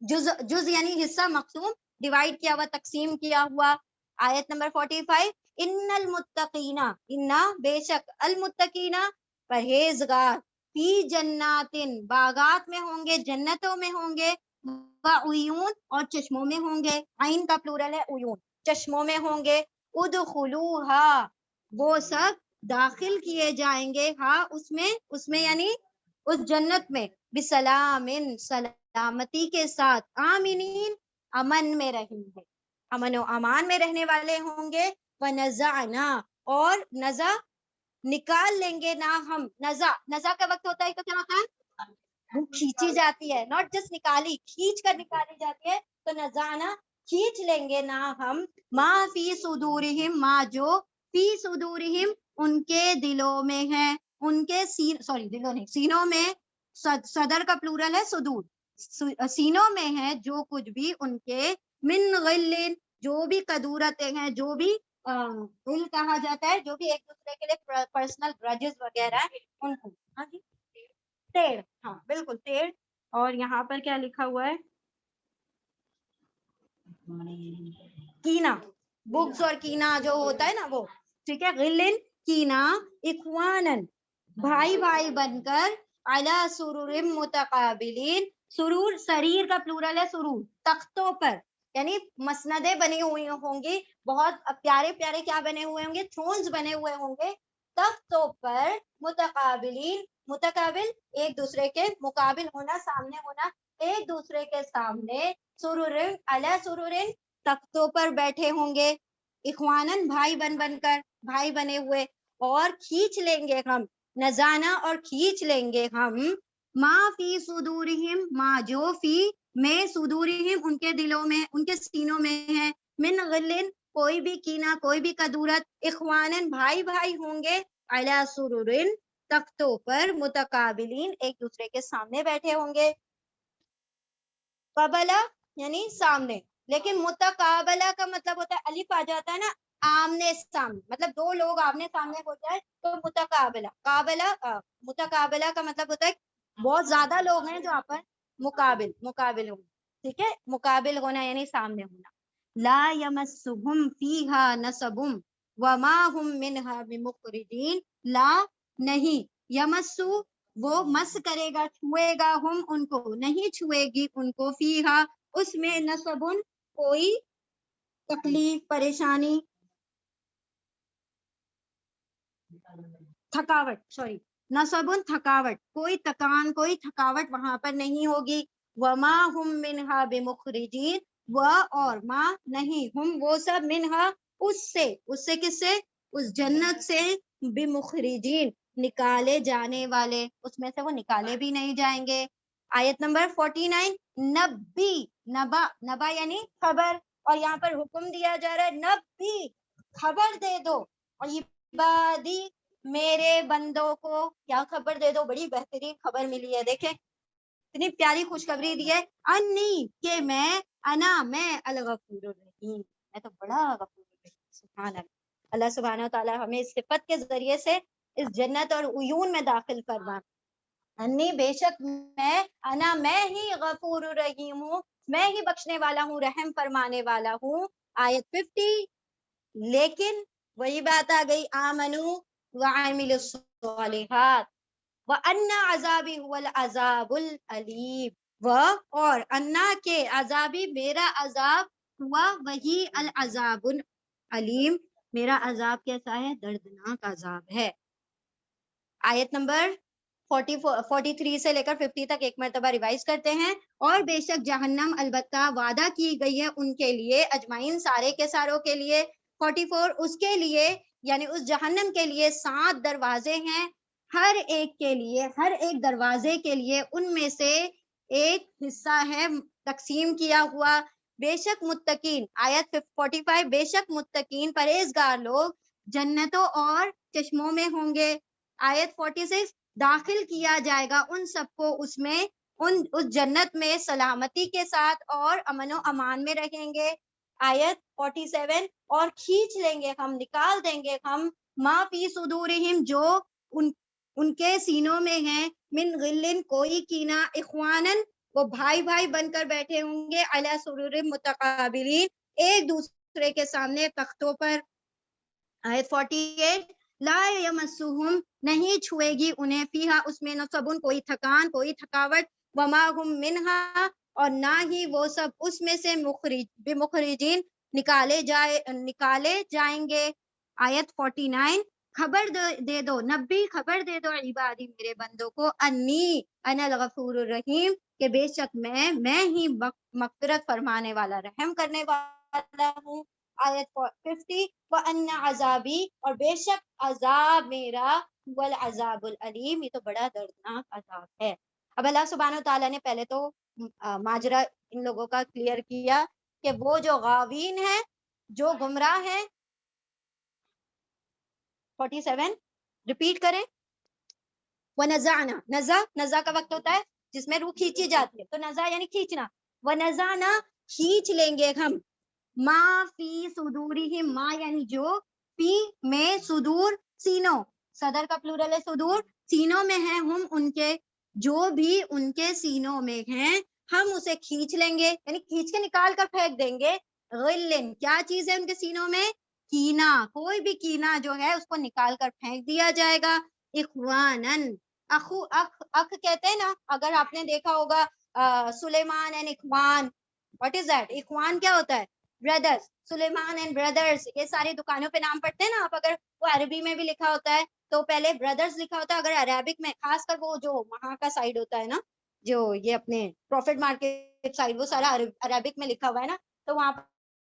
جز یعنی حصہ مقسوم ڈیوائیڈ کیا ہوا تقسیم کیا ہوا آیت نمبر 45 ان المتقین ان بے شک المتقین پرہیزگار فی جناتن باغات میں ہوں گے جنتوں میں ہوں گے وعیون اور چشموں میں ہوں گے عین کا پلورل ہے عیون چشموں میں ہوں گے ادخلوہا وہ سب داخل کیے جائیں گے ہاں اس میں یعنی اس جنت میں بسلام سلامتی کے ساتھ آمینین امن میں رہیں گے امن و امان میں رہنے والے ہوں گے ونزعنا اور نزع نکال لیں گے نہ ہم نزع کا وقت ہوتا ہے تو کیا ہوتا ہے وہ کھینچی جاتی ہے ناٹ جسٹ نکالی کھینچ کر نکالی جاتی ہے تو نزعنا کھینچ لیں گے نہ ہم ما فی صدورہم ما جو فی صدورہم ان کے دلوں میں ہے ان کے دلوں نہیں سینوں میں صدر کا پلورل ہے صدور سینوں میں ہے جو کچھ بھی ان کے من غل جو بھی قدورتیں ہیں جو بھی غل کہا جاتا ہے جو بھی ایک دوسرے کے لیے پرسنل گرجز وغیرہ ان کو ہاں جی ٹیڑھ ہاں بالکل ٹیڑھ اور یہاں پر کیا لکھا ہوا ہے کینا بغض اور کینا جو ہوتا ہے نا وہ ٹھیک ہے غلن کینا اخوانن بھائی بھائی بن کر علی سرور متقابلین سرور سریر کا پلورل ہے سرور تختوں پر یعنی مسندیں بنی ہوئی ہوں گی بہت پیارے پیارے کیا بنے ہوئے ہوں گے تھرونز بنے ہوئے ہوں گے تختوں پر متقابلین متقابل ایک دوسرے کے مقابل ہونا سامنے ہونا ایک دوسرے کے سامنے سرور علی سرور تختوں پر بیٹھے ہوں گے اخوانن بھائی بن کر بھائی بنے ہوئے اور کھینچ لیں گے ہم نزانا اور کھینچ لیں گے ہم ما فی صدورہم ما جو فی میں صدورہم ان کے دلوں میں ان کے سینوں میں ہے من غلن کوئی بھی کینہ کوئی بھی قدورت اخوانن بھائی بھائی ہوں گے علی سرورن تختوں پر متقابلین ایک دوسرے کے سامنے بیٹھے ہوں گے قبلہ یعنی سامنے لیکن متقابلہ کا مطلب ہوتا ہے الف آ جاتا ہے نا آمنے سامنے مطلب دو لوگ آمنے سامنے ہو جائے تو متقابلہ کا مطلب ہوتا ہے بہت زیادہ لوگ ہیں جو آپس مقابل ہوں ٹھیک ہے مقابل ہونا یعنی سامنے ہونا لا یمسہم فیہا نصب وما ہم منہا بمخرجین لا نہیں یمسو وہ مس کرے گا چھوئے گا ہم ان کو نہیں چھوئے گی ان کو فیہا اس میں نصب کوئی تکلیف پریشانی تھکاوٹ نصب تھکاوٹ کوئی تکان کوئی تھکاوٹ وہاں پر نہیں ہوگی وما ہم منہا بمخرجین و اور ما نہیں ہم وہ سب منہا اس سے کس سے اس جنت سے بمخرجین نکالے جانے والے، اس میں سے وہ نکالے بھی نہیں جائیں گے. آیت نمبر 49 نبی، نبا، نبا یعنی خبر، اور یہاں پر حکم دیا جا رہا ہے نبی، خبر دے دو. اور عبادی، میرے بندوں کو کیا خبر دے دو؟ بڑی بہترین خبر ملی ہے، دیکھیں اتنی پیاری خوشخبری دی ہے، انی کہ میں، انا میں، الغفور الرحیم، میں تو بڑا غفور الرحیم. سبحان اللہ. اللہ سبحانہ وتعالی ہمیں اس صفت کے ذریعے سے اس جنت اور عیون میں داخل فرما. انی بے شک میں، انا میں ہی غفور الرحیم ہوں، میں ہی بخشنے والا ہوں، رحم فرمانے والا ہوں. آیت 50. لیکن وہی بات آ گئی، آمنو وعملوا الصالحات وَأَنَّ عَذَابِي هُوَ الْعَذَابُ الْعَلِيمُ، اور انا کے عذابی، میرا عذاب، ہوا وہی العذاب العلیم، میرا عذاب کیسا ہے؟ دردناک عذاب ہے. آیت نمبر 43 سے لے کر 50 تک ایک مرتبہ ریوائز کرتے ہیں. اور بے شک جہنم البتہ وعدہ کی گئی ہے ان کے لیے اجمعین، سارے کے ساروں کے لیے. 44 اس کے لیے یعنی اس جہنم کے لیے 7 دروازے ہیں، ہر ایک کے لیے، ہر ایک دروازے کے لیے ان میں سے ایک حصہ ہے تقسیم کیا ہوا. بے شک متقین، آیت 45 بے شک متقین پرہیزگار لوگ جنتوں اور چشموں میں ہوں گے. آیت 46 داخل کیا جائے گا ان سب کو اس میں، اس جنت میں سلامتی کے ساتھ اور امن و امان میں رہیں گے. آیت 47 اور کھینچ لیں گے ہم، نکال دیں گے ہم، ما فی صدورہم جو ان کے سینوں میں ہیں، من غلن کوئی کینہ، اخوانن وہ بھائی بھائی بن کر بیٹھے ہوں گے، علی سرور متقابلین ایک دوسرے کے سامنے تختوں پر. آیت 48 لا یمسہم نہیں چھوئے گی انہیں، فیہا اس میں نصبن کوئی تھکان، کوئی تھکاوٹ، وما ہم منہا اور نہ ہی وہ سب اس میں سے بمخرجین نکالے جائیں گے. آیت 49 خبر دے دو، نبی خبر دے دو عبادی میرے بندوں کو، انی انا الغفور الرحیم کہ بے شک میں ہی مغفرت فرمانے والا، رحم کرنے والا ہوں. آیت 50 وَأَنَّ عَذَابِي اور بے شک عذاب میرا، هُوَ الْعَذَابُ الْعَلِيمُ یہ تو بڑا دردناک عذاب ہے. اب اللہ سبحانہ وتعالیٰ نے پہلے تو ماجرا ان لوگوں کا کلیئر کیا کہ وہ جو غاوین ہیں، جو گمراہ ہیں. 47 ریپیٹ کریں. وَنَزَعْنَا، نزع کا وقت ہوتا ہے جس میں روح کھینچی جاتی ہے، تو نزع یعنی کھینچنا. وَنَزَعْنَا کھینچ لیں گے ہم، ما فی صدورہم، ما یعنی جو، فی میں، صدور سینوں، صدر کا پلورل ہے صدور، سینوں میں ہیں ہم ان کے، جو بھی ان کے سینوں میں ہیں ہم اسے کھینچ لیں گے، یعنی کھینچ کے نکال کر پھینک دیں گے. غلن کیا چیز ہے ان کے سینوں میں؟ کینہ، کوئی بھی کینہ جو ہے اس کو نکال کر پھینک دیا جائے گا. اخوانن، اخ کہتے ہیں نا، اگر آپ نے دیکھا ہوگا سلیمان اینڈ اخوان، واٹ از دیٹ؟ اخوان کیا ہوتا ہے؟ بردرز. سلیمان اینڈ بردرز یہ ساری دکانوں پہ نام پڑھتے ہیں نا آپ، اگر وہ عربی میں بھی لکھا ہوتا ہے تو پہلے بردرز لکھا ہوتا ہے، اگر عربک میں، خاص کر وہ جو وہاں کا سائڈ ہوتا ہے نا، جو یہ اپنے پروفٹ مارکیٹ سائڈ، وہ سارا عربک میں لکھا ہوا ہے نا، تو وہاں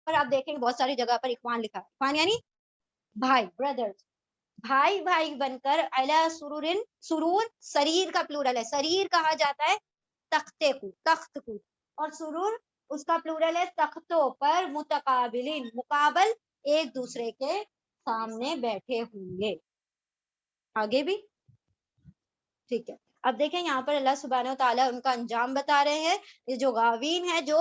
پر آپ دیکھیں گے بہت ساری جگہ پر اخوان لکھا ہے. اخوان یعنی بھائی، بردرز، بھائی بھائی بن کر، علی سرورن، سرور سریر کا پلورل ہے، سریر کہا جاتا ہے تختے کو، تخت کو، اور سرور اس کا پلورل ہے تختوں پر، متقابلین مقابل ایک دوسرے کے سامنے بیٹھے ہوں گے. آگے بھی ٹھیک ہے. اب دیکھیں یہاں پر اللہ سبحانہ و تعالیٰ ان کا انجام بتا رہے ہیں. یہ جو غاوین ہیں، جو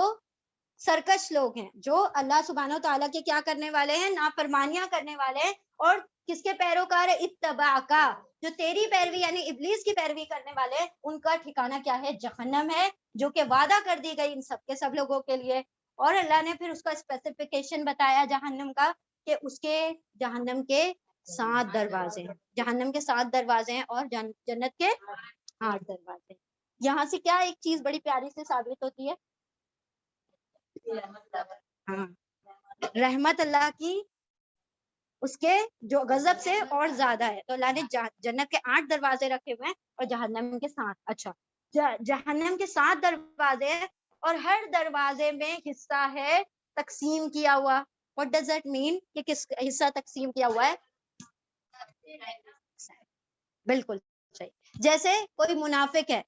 سرکش لوگ ہیں، جو اللہ سبحانہ و تعالیٰ کے کیا کرنے والے ہیں؟ نافرمانیاں کرنے والے ہیں. اور کس کے پیروکار ہے؟ اتباع کا، جو تیری پیروی یعنی ابلیس کی پیروی کرنے والے، ان کا ٹھکانہ کیا ہے؟ جہنم ہے، جو کہ وعدہ کر دی گئی ان سب کے سب لوگوں کے لیے. اور اللہ نے پھر اس کا اسپیسیفیکیشن بتایا جہنم کا، کہ اس کے جہنم کے 7 دروازے ہیں، جہنم کے 7 دروازے ہیں، اور جنت کے 8 دروازے. یہاں سے کیا ایک چیز بڑی پیاری سے ثابت ہوتی ہے؟ ہاں، رحمت اللہ کی اس کے جو غضب سے اور زیادہ ہے. تو اللہ نے جنت کے 8 دروازے رکھے ہوئے ہیں اور جہنم کے 7. اچھا، جہنم کے 7 دروازے اور ہر دروازے میں حصہ ہے تقسیم کیا ہوا. What does that mean کہ کس حصہ تقسیم کیا ہوا ہے؟ بالکل صحیح. جیسے کوئی منافق ہے,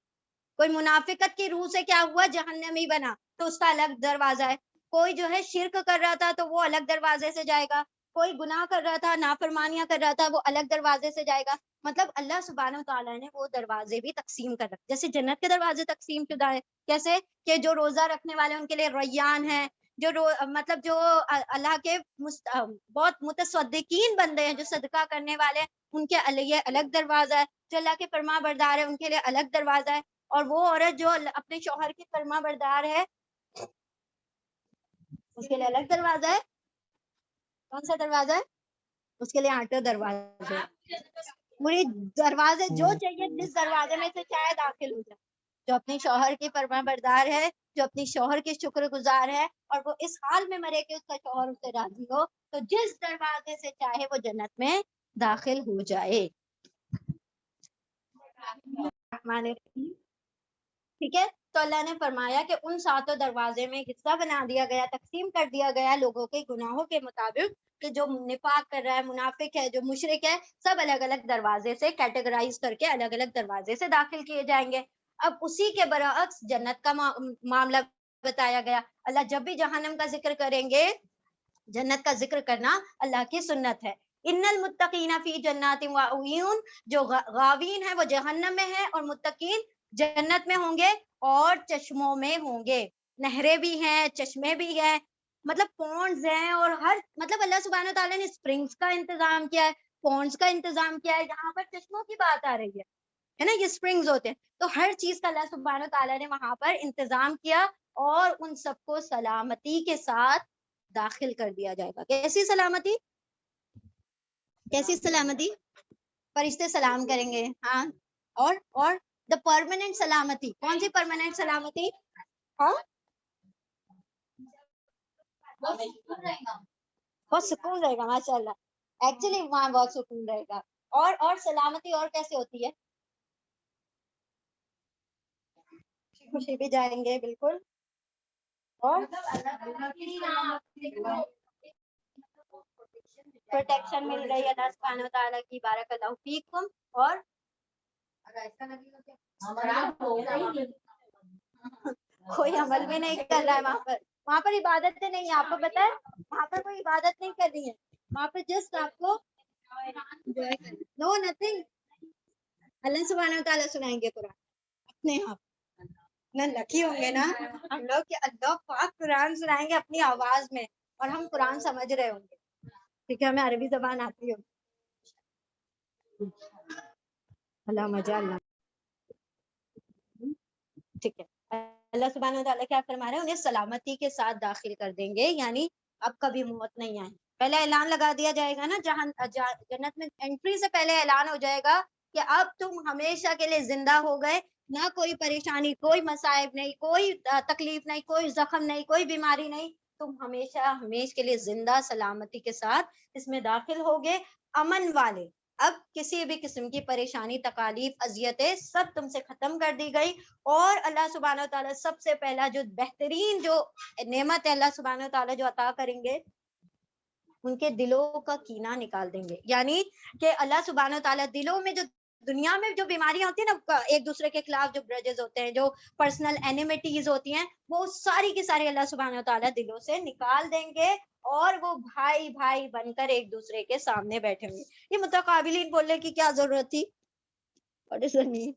کوئی منافقت کی روح سے کیا ہوا, جہنمی بنا, تو اس کا الگ دروازہ ہے. کوئی جو ہے شرک کر رہا تھا تو وہ الگ دروازے سے جائے گا. کوئی گناہ کر رہا تھا, نافرمانیاں کر رہا تھا, وہ الگ دروازے سے جائے گا. مطلب اللہ سبحانہ و تعالیٰ نے وہ دروازے بھی تقسیم کر رکھے, جیسے جنت کے دروازے تقسیم شدہ ہے. کیسے کہ جو روزہ رکھنے والے ان کے لیے ریان ہے, جو مطلب جو اللہ کے بہت متصدقین بندے ہیں, جو صدقہ کرنے والے ہیں, ان کے لیے الگ دروازہ ہے. جو اللہ کے فرما بردار ہے ان کے لیے الگ دروازہ ہے. اور وہ عورت جو اپنے شوہر کی فرما بردار ہے اس کے لیے الگ دروازہ ہے. کون سا دروازہ ہے؟ اس کے لیے 8 دروازے. پوری دروازے جو چاہیے جس دروازے میں سے چاہے داخل ہو جائے. جو اپنے شوہر کی فرما بردار ہے, جو اپنی شوہر کی شکر گزار ہے, اور وہ اس حال میں مرے کہ اس کا شوہر اس سے راضی ہو, تو جس دروازے سے چاہے وہ جنت میں داخل ہو جائے. ٹھیک ہے, تو اللہ نے فرمایا کہ ان 7 دروازے میں حصہ بنا دیا گیا, تقسیم کر دیا گیا لوگوں کے گناہوں کے مطابق, کہ جو نفاق کر رہا ہے, منافق ہے, جو مشرک ہے, سب الگ الگ دروازے سے کیٹیگرائز کر کے الگ الگ دروازے سے داخل کیے جائیں گے. اب اسی کے برعکس جنت کا معاملہ بتایا گیا. اللہ جب بھی جہنم کا ذکر کریں گے, جنت کا ذکر کرنا اللہ کی سنت ہے. ان المتقین فی جنات وعیون, جو غاوین ہے وہ جہنم میں ہے, اور متقین جنت میں ہوں گے اور چشموں میں ہوں گے. نہریں بھی ہیں, چشمے بھی ہیں, مطلب پونڈز ہیں, اور ہر مطلب اللہ سبحانہ تعالیٰ نے اسپرنگز کا انتظام کیا ہے, پونڈز کا انتظام کیا ہے. جہاں پر چشموں کی بات آ رہی ہے نا, یہ اسپرنگز ہوتے ہیں, تو ہر چیز کا اللہ سبحانہ تعالیٰ نے وہاں پر انتظام کیا, اور ان سب کو سلامتی کے ساتھ داخل کر دیا جائے گا. کیسی سلامتی, کیسی سلامتی؟ فرشتے سلام کریں گے. ہاں, اور دا پرماننٹ سلامتی. کون سی پرماننٹ سلامتی؟ ہاں, بہت سکون رہے گا, ماشاء اللہ. ایکچولی وہاں بہت سکون رہے گا. اور سلامتی اور کیسے ہوتی ہے؟ خوشی بھی جائیں گے, بالکل. اور پروٹیکشن مل رہی ہے اللہ سبحانہ وتعالیٰ کی, بارک اللہ فیکم. اور کوئی عمل بھی نہیں کر رہا ہے وہاں پر. وہاں پر عبادتیں نہیں, آپ کو پتا ہے وہاں پر کوئی عبادت نہیں کر رہی ہے. وہاں پر جسٹ آپ کو نو نتھنگ. اللہ سبحانہ وتعالیٰ سنائیں گے قرآن اپنے آپ. نہ لکی ہوں گے نا ہم لوگ کہ اللہ پاک قرآن سنائیں گے اپنی آواز میں, اور ہم قرآن سمجھ رہے ہوں گے. ٹھیک ہے, ہمیں عربی زبان آتی ہو. اللہ مجا اللہ. ٹھیک ہے, اللہ سبحانہ وتعالیٰ کیا فرما رہے ہیں, انہیں سلامتی کے ساتھ داخل کر دیں گے, یعنی اب کبھی موت نہیں آئے. پہلے اعلان لگا دیا جائے گا نا, جنت میں انٹری سے پہلے اعلان ہو جائے گا کہ اب تم ہمیشہ کے لیے زندہ ہو گئے, نہ کوئی پریشانی, کوئی مصائب نہیں, کوئی تکلیف نہیں, کوئی زخم نہیں, کوئی بیماری نہیں, تم ہمیشہ کے لیے زندہ سلامتی کے ساتھ اس میں داخل ہوگے, امن والے. اب کسی بھی قسم کی پریشانی, تکالیف, اذیتیں سب تم سے ختم کر دی گئی. اور اللہ سبحانہ و تعالیٰ سب سے پہلا جو بہترین جو نعمت ہے اللہ سبحانہ و تعالیٰ جو عطا کریں گے, ان کے دلوں کا کینہ نکال دیں گے. یعنی کہ اللہ سبحانہ و تعالیٰ دلوں میں جو دنیا میں جو بیماریاں ہوتی ہیں نا, ایک دوسرے کے خلاف جو گرجز ہوتے ہیں, جو پرسنل اینیمیٹیز ہوتی ہیں, وہ ساری کی ساری اللہ سبحانہ و تعالیٰ دلوں سے نکال دیں گے, اور وہ بھائی بھائی بن کر ایک دوسرے کے سامنے بیٹھے ہوئے. یہ متقابلین بولنے کی کیا ضرورت تھی؟ What is the need?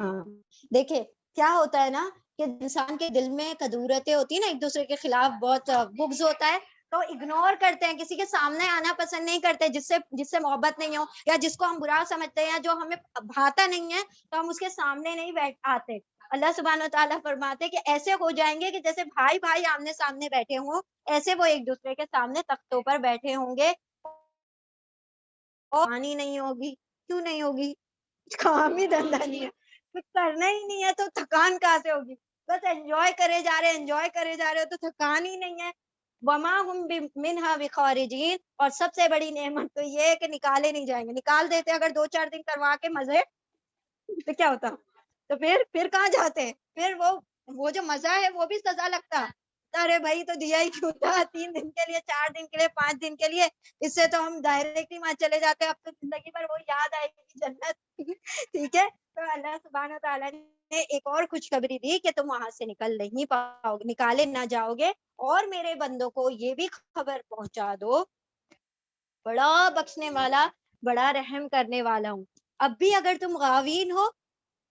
ہاں, دیکھیں کیا ہوتا ہے نا, کہ انسان کے دل میں کدورتیں ہوتی ہیں نا, ایک دوسرے کے خلاف بہت بغض ہوتا ہے, تو اگنور کرتے ہیں, کسی کے سامنے آنا پسند نہیں کرتے, جس سے محبت نہیں ہو, یا جس کو ہم برا سمجھتے ہیں, یا جو ہمیں بھاتا نہیں ہے, تو ہم اس کے سامنے نہیں بیٹھ آتے. اللہ سبحانہ و تعالیٰ فرماتے کہ ایسے ہو جائیں گے کہ جیسے بھائی بھائی آمنے سامنے بیٹھے ہوں, ایسے وہ ایک دوسرے کے سامنے تختوں پر بیٹھے ہوں گے. اور پانی نہیں ہوگی. کیوں نہیں ہوگی؟ کام ہی دھندا نہیں ہے, کچھ کرنا ہی نہیں ہے, تو تھکان کہاں سے ہوگی؟ بس انجوائے کرے جا رہے ہو, تو تھکان ہی نہیں ہے. وما ہم منہا بخارجین, اور سب سے بڑی نعمت تو یہ ہے کہ نکالے نہیں جائیں گے. نکال دیتے اگر 2-4 دن کروا کے مزے, تو کیا ہوتا؟ تو پھر کہاں جاتے ہیں؟ پھر وہ جو مزہ ہے وہ بھی سزا لگتا, ارے بھائی تو دیا ہی کیوں تھا 3 دن کے لیے 4 دن کے لیے 5 دن کے لیے, اس سے تو ہم ڈائریکٹلی وہاں چلے جاتے, اب تو زندگی بھر وہ یاد آئے گی جنت. ٹھیک ہے, تو اللہ سبحانہ تعالیٰ نے ایک اور خوشخبری دی کہ تم وہاں سے نکل نہیں پاؤ گے, نکالے نہ جاؤ گے, اور میرے بندوں کو یہ بھی خبر پہنچا دو, بڑا بخشنے والا بڑا رحم کرنے والا ہوں. اب بھی اگر تم غاوین ہو,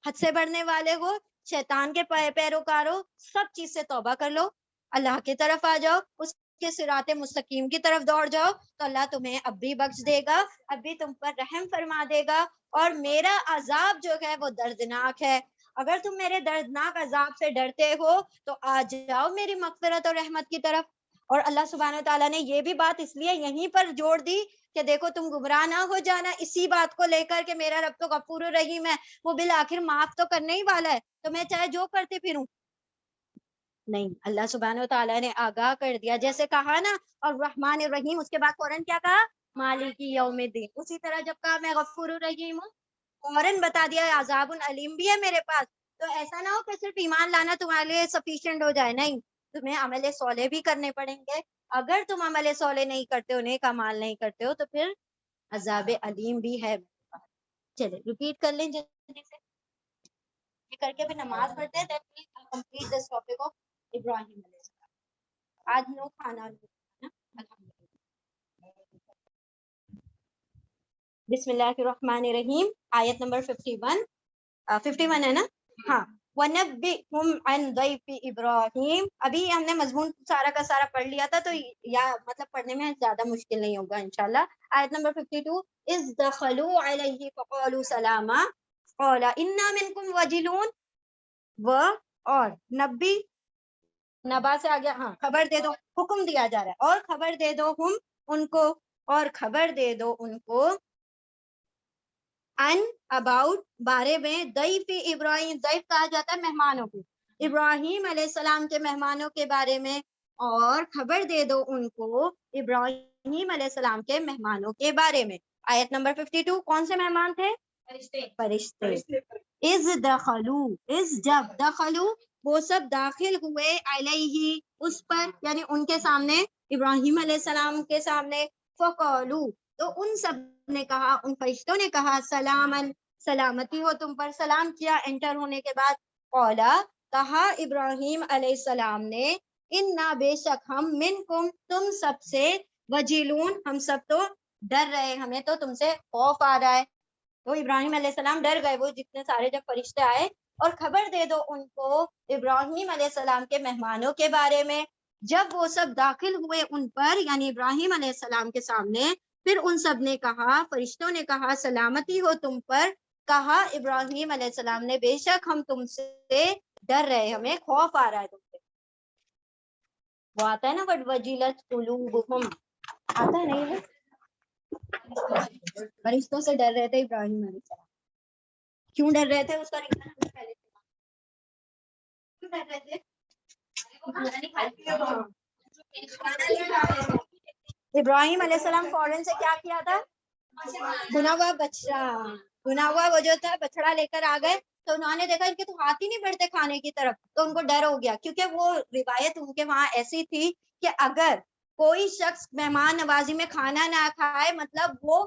حد سے بڑھنے والے ہو, شیطان کے پیروکار ہو, سب چیز سے توبہ کر لو, اللہ کی طرف آ جاؤ, اس کے صراط مستقیم کی طرف دوڑ جاؤ, تو اللہ تمہیں اب بھی بخش دے گا, اب بھی تم پر رحم فرما دے گا, اور میرا عذاب جو ہے وہ دردناک ہے. اگر تم میرے دردناک عذاب سے ڈرتے ہو تو آ جاؤ میری مغفرت اور رحمت کی طرف. اور اللہ سبحانہ تعالیٰ نے یہ بھی بات اس لیے یہیں پر جوڑ دی کہ دیکھو تم گمراہ نہ ہو جانا اسی بات کو لے کر کہ میرا رب تو غفور الرحیم ہے, وہ بالآخر معاف تو کرنے ہی والا ہے, تو میں چاہے جو کرتے پھروں. نہیں, اللہ سبحانہ و تعالیٰ نے آگاہ کر دیا, جیسے کہا نا اور رحمان الرحیم, اس کے بعد فوراً کیا کہا, مالکی یوم الدین. اسی طرح جب کہا میں غفور الرحیم ہوں, فوراً بتا دیا عذاب العلیم بھی ہے میرے پاس. تو ایسا نہ ہو کہ صرف ایمان لانا تمہارے لیے سفیشینٹ ہو جائے, نہیں, تمہیں عمل صالح بھی کرنے پڑیں گے. اگر تم عمل صالح نہیں کرتے ہو, نیک اعمال نہیں کرتے ہو, تو پھر عذاب علیم بھی ہے. چلے ریپیٹ کر لیں جلدی سے, یہ کر کے پھر نماز پڑھتے ہیں, then we complete this topic of ابراہیم علیہ السلام. آج لوگ کھانا بسم اللہ الرحمن الرحیم. آیت نمبر 51 ہے نا, ہاں. وَنَبِّئْهُمْ عَنْ ضَيْفِ إِبْرَاهِيمَ. ابھی ہم نے مضمون سارا کا سارا پڑھ لیا تھا, تو یا مطلب پڑھنے میں زیادہ مشکل نہیں ہوگا انشاءاللہ. آیت نمبر 52, إِذْ دَخَلُوا عَلَيْهِ فَقَالُوا سَلَامًا قَالَ إِنَّا مِنْكُمْ وَجِلُونَ. اور نبی نبا سے آگیا, ہاں, خبر دے دو, حکم دیا جا رہا ہے, اور خبر دے دو ہم ان کو, اور خبر دے دو ان کو, ان اباؤٹ بارے میں, ضیف ابراہیم, ضیف کہا جاتا ہے مہمانوں کو, ابراہیم علیہ السلام کے مہمانوں کے بارے میں, اور خبر دے دو ان کو ابراہیم علیہ السلام کے مہمانوں کے بارے میں. آیت نمبر 52, کون سے مہمان تھے؟ فرشتے. از دخلوا, از جب, دخلوا وہ سب داخل ہوئے, علیہ اس پر, یعنی ان کے سامنے, ابراہیم علیہ السلام کے سامنے, فقالوا تو ان سب نے کہا, ان فرشتوں نے کہا, سلامن سلامتی ہو تم پر, سلام کیا انٹر ہونے کے بعد. قولا کہا ابراہیم علیہ السلام نے, انا بے شک ہم, منکم تم سب سے, وجیلون ہم سب تو ڈر رہے, ہمیں تو تم سے خوف آ رہا ہے. تو ابراہیم علیہ السلام ڈر گئے, وہ جتنے سارے جب فرشتے آئے, اور خبر دے دو ان کو ابراہیم علیہ السلام کے مہمانوں کے بارے میں. جب وہ سب داخل ہوئے ان پر, یعنی ابراہیم علیہ السلام کے سامنے, پھر ان سب نے کہا, فرشتوں نے کہا, سلامتی ہو تم پر. کہا ابراہیم علیہ السلام نے, بے شک ہم تم سے ڈر رہے, ہمیں خوف آ رہا ہے تم سے. وہ آتا ہے نا بٹ وجیلت قلوبہم, آتا ہے نہیں ہے, فرشتوں سے ڈر رہے تھے ابراہیم علیہ السلام. کیوں ڈر رہے تھے, اس کا ریزن ہم نے پہلے کیوں ڈر رہے تھے. ابراہیم علیہ السلام فوراً سے کیا کیا تھا, بنا ہوا بچڑا, بنا ہوا وہ جو تھا بچڑا لے کر آ گئے. تو انہوں نے دیکھا ان کے تو ہاتھ ہی نہیں بڑھتے کھانے کی طرف, تو ان کو ڈر ہو گیا, کیونکہ وہ روایت ان کے وہاں ایسی تھی کہ اگر کوئی شخص مہمان نوازی میں کھانا نہ کھائے, مطلب وہ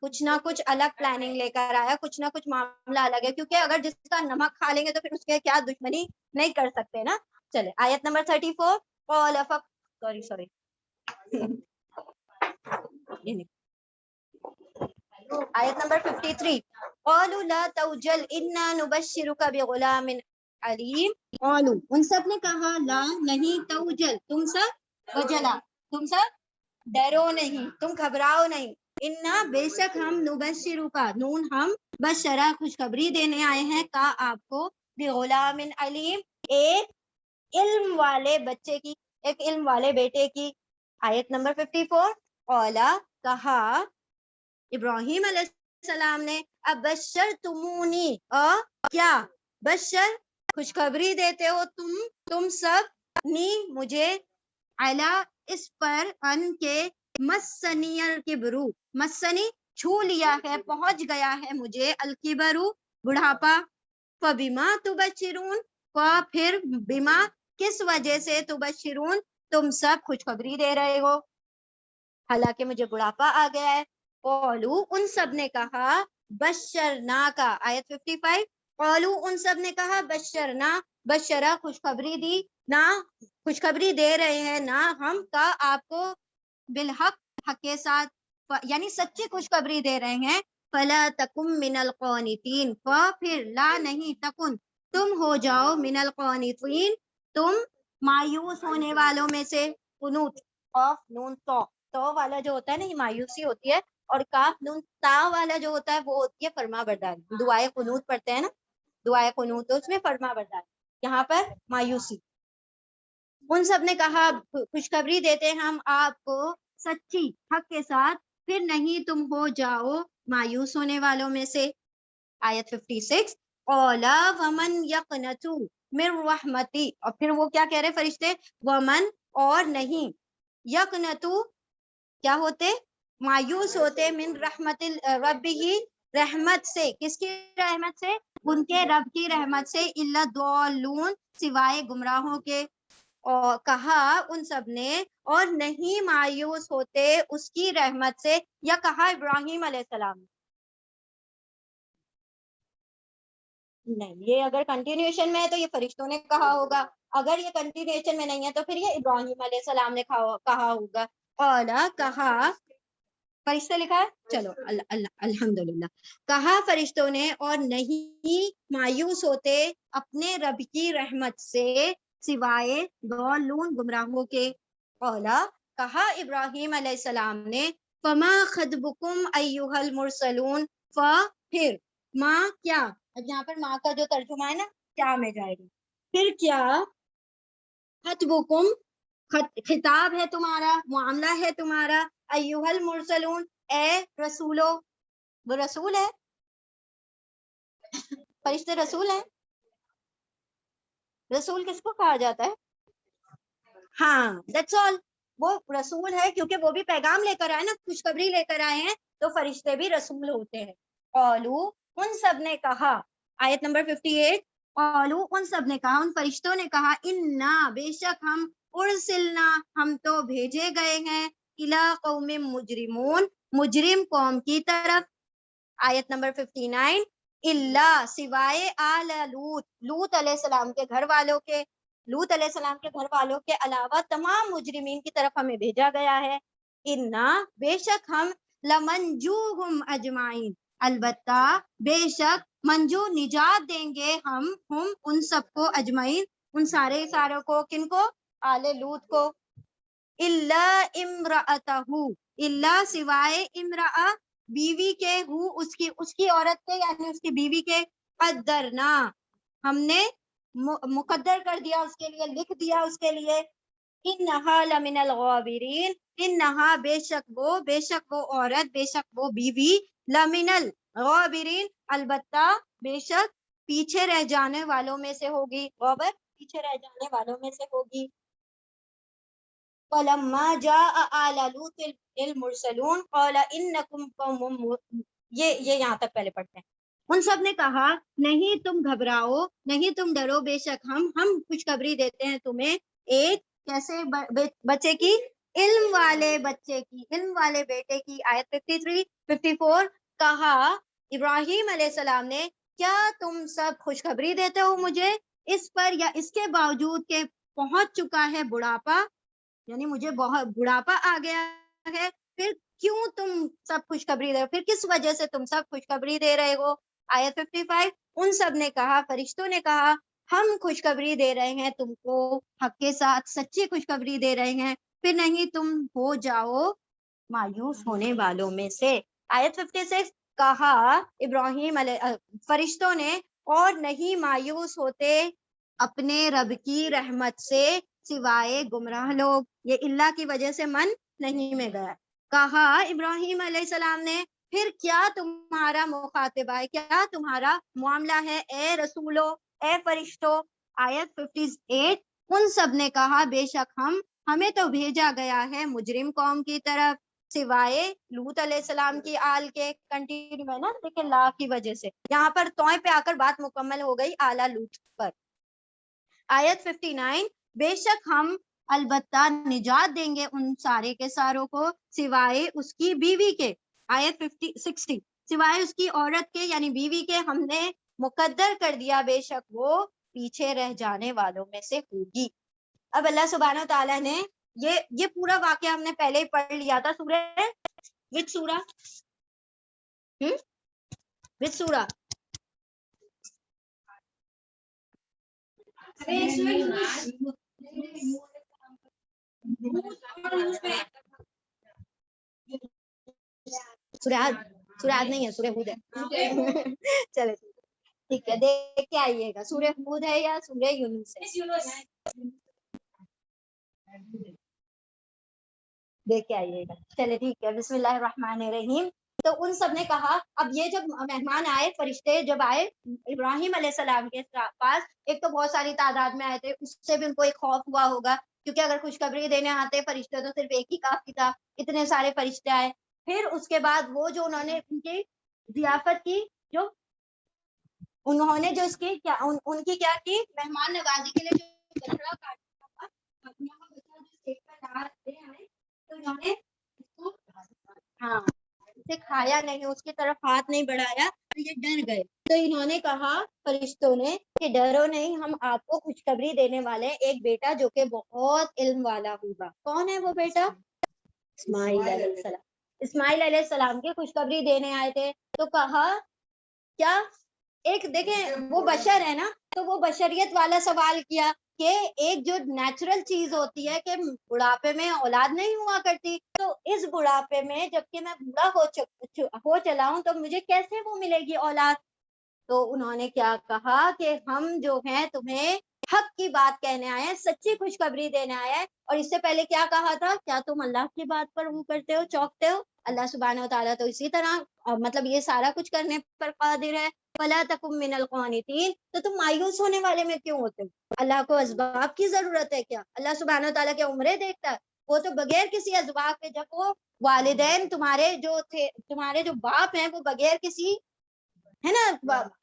کچھ نہ کچھ الگ پلاننگ لے کر آیا, کچھ نہ کچھ معاملہ الگ ہے, کیونکہ اگر جس کا نمک کھا لیں گے تو پھر اس کے کیا دشمنی نہیں کر سکتے نا. چلے آیت نمبر 34, سوری آیت نمبر 53, قالوا لا توجل انا نبشرك بغلام علیم. قالوا ان سب نے کہا, لا نہیں, توجل تم سب, وجلا تم سب ڈرو نہیں, تم گھبراؤ نہیں, انا بے شک ہم, نبشرک نون ہم, بشرا خوشخبری دینے آئے ہیں, کا آپ کو, بغلام علیم ایک علم والے بچے کی, ایک علم والے بیٹے کی. آیت نمبر 54, قولا کہا ابراہیم علیہ السلام نے, ابشرتمونی کیا, بشر خوشخبری دیتے ہو تم سب, نی مجھے, علا اس پر, ان کے, مسنی الکبرو, مسنی چھو لیا ہے, پہنچ گیا ہے مجھے, الکبرو بڑھاپا, فبما تبشرون, پھر بما کس وجہ سے تبشرون تم سب خوشخبری دے رہے ہو حالانکہ مجھے بڑھاپا آ گیا ہے. قولو ان سب نے کہا بشرنا کا آیت 55 قولو ان سب نے کہا بشرنا بشرا خوشخبری دی نہ خوشخبری دے رہے ہیں نہ ہم کا آپ کو بالحق حق کے ساتھ یعنی سچی خوشخبری دے رہے ہیں. فلا تکم من القانتین پھر لا نہیں تکن تم ہو جاؤ من القانتین تم مایوس ہونے والوں میں سے. قنوت قاف نون تو والا جو ہوتا ہے نا یہ مایوسی ہوتی ہے اور کاف نون تا والا جو ہوتا ہے وہ ہوتی ہے فرما برداری. دعائے قنوت پڑھتے ہیں نا دعائے قنوت تو اس میں فرما برداری یہاں پر مایوسی. ان سب نے کہا خوشخبری دیتے ہم آپ کو سچی حق کے ساتھ پھر نہیں تم ہو جاؤ مایوس ہونے والوں میں سے. آیت 56 اولا ومن یقنتو من رحمتی اور پھر وہ کیا کہہ رہے فرشتے ومن اور نہیں یقنتو کیا ہوتے مایوس ہوتے من رحمت رب ہی رحمت سے. کس کی رحمت سے ان کے رب کی رحمت سے. الا الضالون سوائے گمراہوں کے. اور کہا ان سب نے اور نہیں مایوس ہوتے اس کی رحمت سے. یا کہا ابراہیم علیہ السلام نہیں یہ اگر کنٹینیوشن میں ہے تو یہ فرشتوں نے کہا ہوگا اگر یہ کنٹینیوشن میں نہیں ہے تو پھر یہ ابراہیم علیہ السلام نے کہا ہوگا. اولا کہا فرشتہ لکھا ہے چلو الحمدللہ. کہا فرشتوں نے اور نہیں مایوس ہوتے اپنے رب کی رحمت سے سوائے ضالون گمراہوں کے. اولا کہا ابراہیم علیہ السلام نے فما خطبکم ایھا المرسلون پھر ماں کیا اب یہاں پر ماں کا جو ترجمہ ہے نا کیا میں جائے گی پھر کیا خطبکم خطاب ہے تمہارا معاملہ ہے تمہارا ایھا المرسلون اے رسولو. وہ رسول ہے فرشتے رسول ہیں. رسول کس کو کہا جاتا ہے ہاں دیٹس آل وہ رسول ہے کیونکہ وہ بھی پیغام لے کر آئے نا خوشخبری لے کر آئے ہیں تو فرشتے بھی رسول ہوتے ہیں. قالو ان سب نے کہا آیت نمبر 58 قالو ان سب نے کہا ان فرشتوں نے کہا انا بے شک ہم ارسلنا ہم تو بھیجے گئے ہیں الی قوم مجرمون مجرم قوم کی طرف. آیت نمبر 59 اللہ سوائے آل لوط لوط علیہ السلام کے گھر والوں کے لوط علیہ السلام کے گھر والوں کے علاوہ تمام مجرمین کی طرف ہمیں بھیجا گیا ہے. انا بے شک ہم لمنجوہم اجمعین البتہ بے شک منجو نجات دیں گے ہم ان سب کو اجمعین ان ساروں کو کن کو آل لوط کو. اللہ امرأتہ اللہ سوائے امرأ بیوی کے اس کی عورت کے یعنی اس کی بیوی کے قدرنا ہم نے مقدر کر دیا اس کے لیے لکھ دیا اس کے لیے انہا لمن الغابرین انہا بے شک وہ عورت بے شک وہ بیوی لمن الغابرین البتہ بے شک پیچھے رہ جانے والوں میں سے ہوگی. غابر پیچھے رہ جانے والوں میں سے ہوگی. فلما جاء آل لوط المرسلون قال انکم قوم یہ یہاں تک پہلے پڑھتے ہیں. ان سب نے کہا نہیں تم گھبراؤ نہیں تم ڈرو بے شک ہم خوشخبری دیتے ہیں تمہیں ایک کیسے بچے کی علم والے بچے کی علم والے بیٹے کی. آیت 53 54 کہا ابراہیم علیہ السلام نے کیا تم سب خوشخبری دیتے ہو مجھے اس پر یا اس کے باوجود کہ پہنچ چکا ہے بڑھاپا یعنی مجھے بہت بڑھاپا آ گیا ہے پھر کیوں تم سب خوشخبری دے رہے ہو پھر کس وجہ سے تم سب خوشخبری دے رہے ہو. آیت 55 ان سب نے کہا فرشتوں نے کہا ہم خوشخبری دے رہے ہیں تم کو حق کے ساتھ سچی خوشخبری دے رہے ہیں پھر نہیں تم ہو جاؤ مایوس ہونے والوں میں سے. آیت 56 کہا ابراہیم علیہ فرشتوں نے اور نہیں مایوس ہوتے اپنے رب کی رحمت سے سوائے گمراہ لوگ. یہ اللہ کی وجہ سے من نہیں میں گیا. کہا ابراہیم علیہ السلام نے پھر کیا تمہارا مخاطبہ ہے کیا تمہارا معاملہ ہے اے رسولو اے فرشتو. آیت 58 ان سب نے کہا بے شک ہمیں تو بھیجا گیا ہے مجرم قوم کی طرف سوائے لوط علیہ السلام کی آل کے. کنٹینیو ہے نا دیکھیں لا کی وجہ سے یہاں پر توئیں پہ آ کر بات مکمل ہو گئی آلہ لوط پر. آیت 59 بے شک ہم البتہ نجات دیں گے ان سارے کے ساروں کو سوائے اس کی بیوی کے. آیت 60 سوائے اس کی عورت کے یعنی بیوی کے ہم نے مقدر کر دیا بے شک وہ پیچھے رہ جانے والوں میں سے ہوگی. اب اللہ سبحانہ و تعالیٰ نے یہ پورا واقعہ ہم نے پہلے ہی پڑھ لیا تھا. سورہ وچ سورہ وچ سورہ سورہ عاد نہیں ہے، سورہ ہود ہے. چلے ٹھیک ہے، دیکھ کے آئیے گا سورہ ہود ہے یا سورہ یونس ہے، دیکھ کے آئیے گا. چلے ٹھیک ہے، بسم اللہ الرحمن الرحیم. تو ان سب نے کہا، اب یہ جب مہمان آئے، فرشتے جب آئے ابراہیم علیہ السلام کے پاس، ایک تو بہت ساری تعداد میں آئے تھے، اس سے بھی ان کو ایک خوف ہوا ہوگا، کیونکہ اگر خوشخبری دینے آتے فرشتے تو صرف ایک ہی کافی تھا، اتنے سارے فرشتے آئے. پھر اس کے بعد وہ جو انہوں نے ان کی ضیافت کی، جو انہوں نے جو اس کی کیا ان کی کیا کی، مہمان نوازی کے لیے جو بچڑا کاٹا تھا، اپنا بچہ جو دیکھ کر لا دے آئے، تو انہوں نے اس کو ہاں اسے کھایا نہیں، اس کی طرف ہاتھ نہیں بڑھایا، تو یہ ڈر گئے. تو انہوں نے کہا فرشتوں نے کہ ڈرو نہیں، ہم آپ کو خوشخبری دینے والے ہیں ایک بیٹا جو کہ بہت علم والا ہوگا. کون ہے وہ بیٹا؟ اسماعیل علیہ السلام. اسماعیل علیہ السلام کی خوشخبری دینے آئے تھے. تو کہا کیا، ایک دیکھیں وہ بشر ہے نا، تو وہ بشریت والا سوال کیا کہ ایک جو نیچرل چیز ہوتی ہے کہ بڑھاپے میں اولاد نہیں ہوا کرتی، تو اس بڑھاپے میں جبکہ میں بوڑھا ہو چلا ہوں تو مجھے کیسے وہ ملے گی اولاد؟ تو انہوں نے کیا کہا کہ ہم جو ہیں تمہیں حق کی بات کہنے آئے ہیں، سچی خوشخبری دینے آئے ہیں. اور اس سے پہلے کیا کہا تھا؟ کیا تم اللہ کی بات پر وہ کرتے ہو، چونکتے ہو؟ اللہ سبحانہ و تعالیٰ تو اسی طرح مطلب یہ سارا کچھ کرنے پر قادر ہے. فلا تکن من القانتین، تو تم مایوس ہونے والے میں کیوں ہوتے ہو؟ اللہ کو اسباب کی ضرورت ہے کیا؟ اللہ سبحانہ و تعالیٰ کے عمرے دیکھتا ہے، وہ تو بغیر کسی اسباب کے، جب وہ والدین تمہارے جو تھے، تمہارے جو باپ ہیں، وہ بغیر کسی ہے نا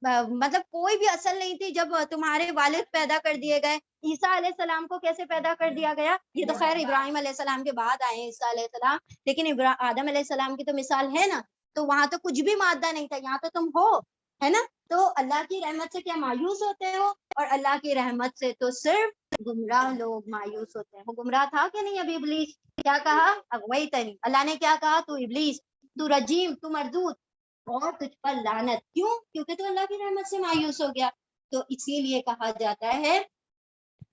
مطلب کوئی بھی اصل نہیں تھی، جب تمہارے والد پیدا کر دیے گئے. عیسیٰ علیہ السلام کو کیسے پیدا کر دیا گیا؟ یہ تو خیر ابراہیم علیہ السلام کے بعد آئے ہیں عیسیٰ علیہ السلام، لیکن آدم علیہ السلام کی تو مثال ہے نا، تو وہاں تو کچھ بھی مادہ نہیں تھا، یہاں تو تم ہو، ہے نا. تو اللہ کی رحمت سے کیا مایوس ہوتے ہو؟ اور اللہ کی رحمت سے تو صرف گمراہ لوگ مایوس ہوتے ہیں. وہ گمراہ تھا کہ نہیں؟ ابھی ابلیس کیا کہا؟ وہی تری اللہ نے کیا کہا؟ تو ابلیس، تو رجیم، تو مردود، اور تجھ پر لعنت. کیوں؟ کیونکہ تو اللہ کی رحمت سے مایوس ہو گیا. تو اسی لیے کہا جاتا ہے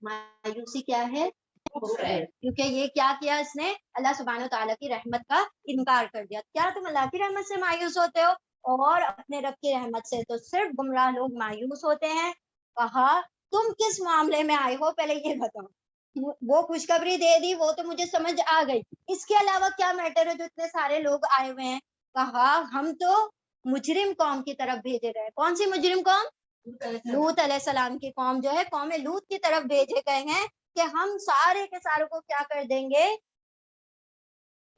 مایوسی کیا ہے؟ کیونکہ یہ کیا کیا اس نے؟ اللہ سبحانہ و تعالیٰ کی رحمت کا انکار کر دیا. کیا تم اللہ کی رحمت سے مایوس ہوتے ہو؟ اور اپنے رب کی رحمت سے تو صرف گمراہ لوگ مایوس ہوتے ہیں. کہا تم کس معاملے میں آئے ہو، پہلے یہ بتاؤ. وہ خوشخبری دے دی، وہ تو مجھے سمجھ آ گئی، اس کے علاوہ کیا میٹر ہے جو اتنے سارے لوگ آئے ہوئے ہیں؟ کہا ہم تو مجرم قوم کی طرف بھیجے گئے. کون سی مجرم قوم؟ لوط علیہ السلام کی قوم جو ہے قوم لوط کی طرف بھیجے گئے ہیں کہ ہم سارے کے ساروں کو کیا کر دیں گے؟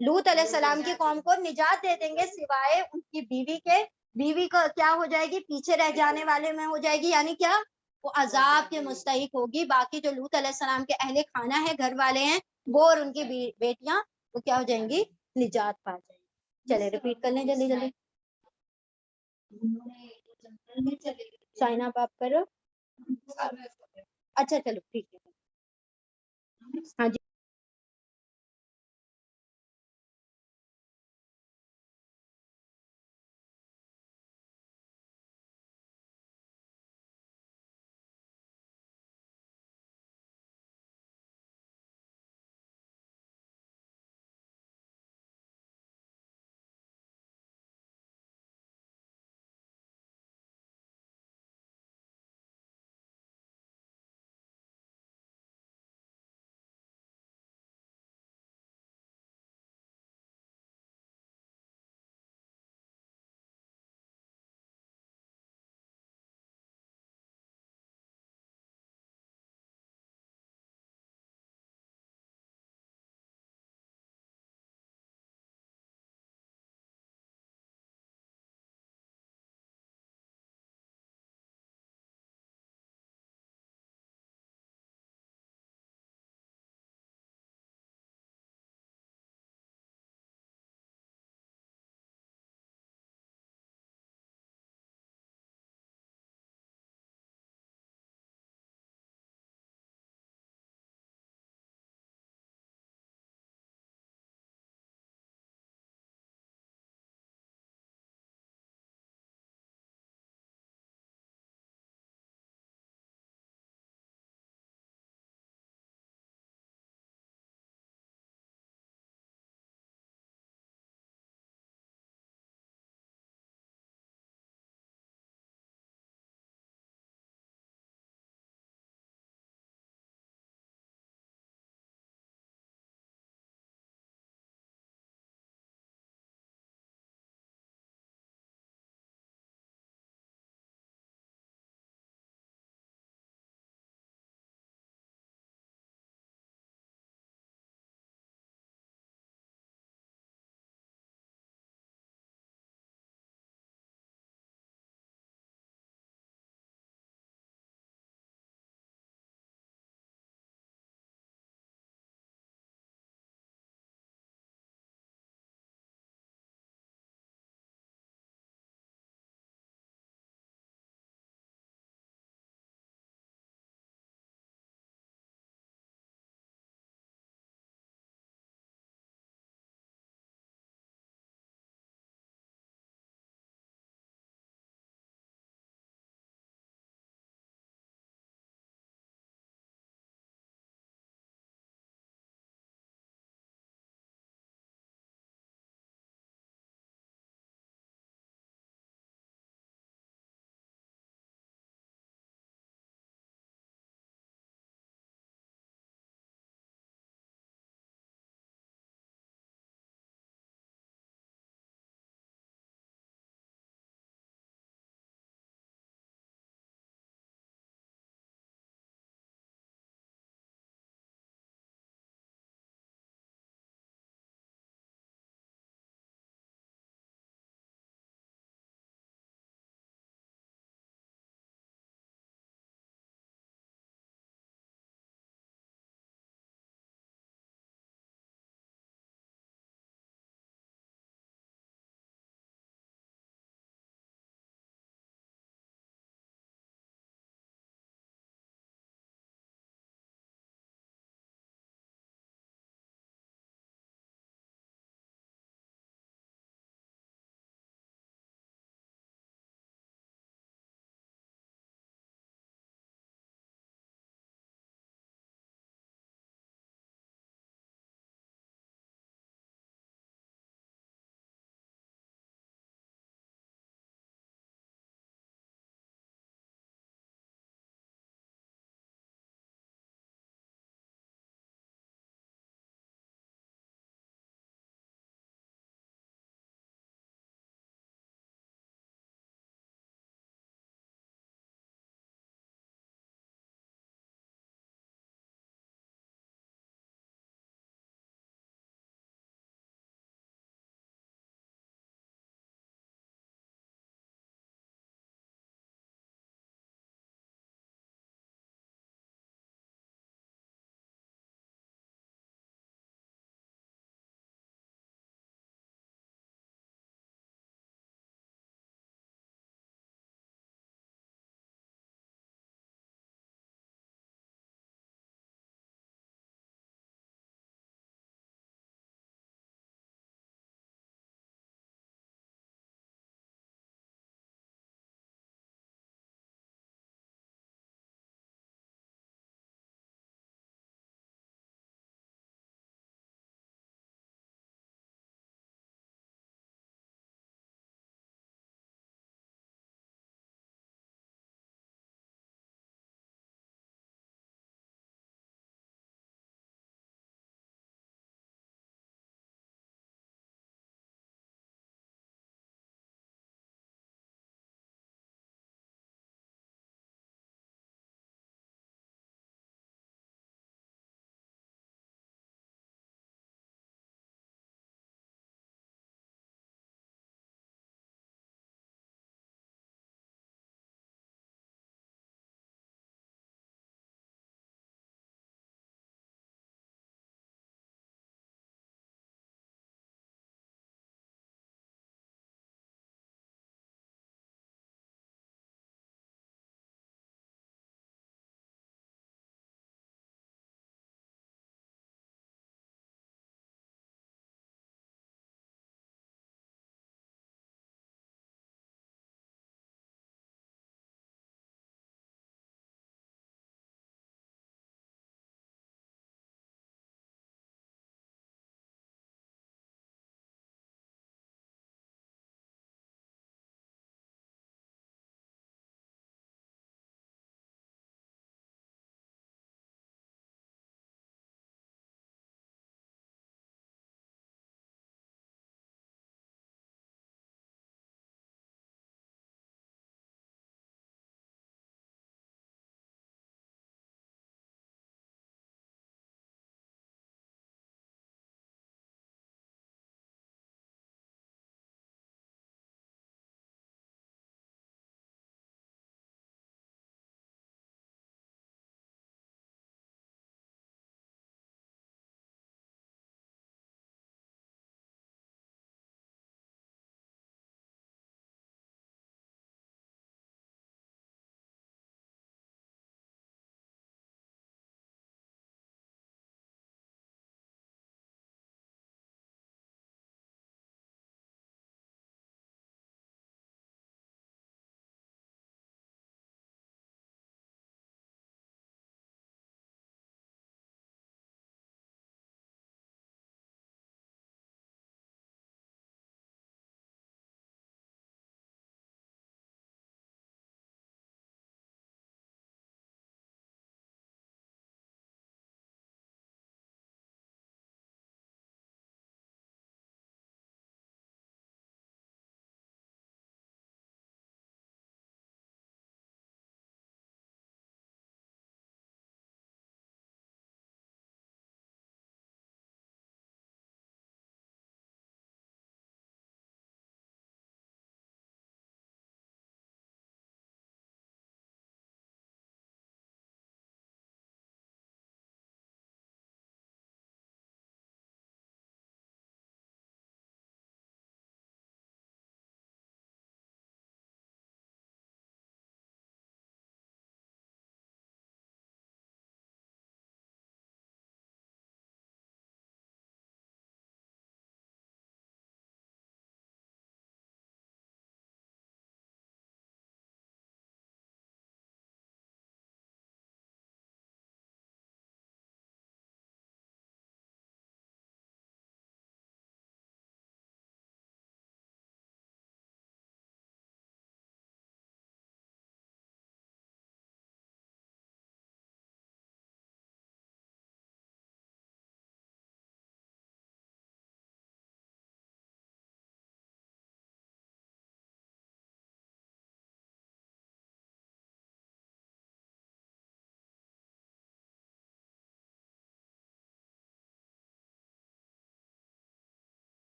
لوط علیہ السلام کی قوم کو نجات دے دیں گے سوائے ان کی بیوی کے. بیوی کو کیا ہو جائے گی؟ پیچھے رہ جانے والے میں ہو جائے گی، یعنی کیا؟ وہ عذاب کے مستحق ہوگی. باقی جو لوط علیہ السلام کے اہل خانہ ہے، گھر والے ہیں، وہ اور ان کی بیٹیاں، وہ کیا ہو جائیں گی؟ نجات پا جائیں گی. چلے ریپیٹ کر لیں جلدی جلدی. سائن اپ آپ کرو. اچھا چلو ٹھیک ہے. ہاں جی.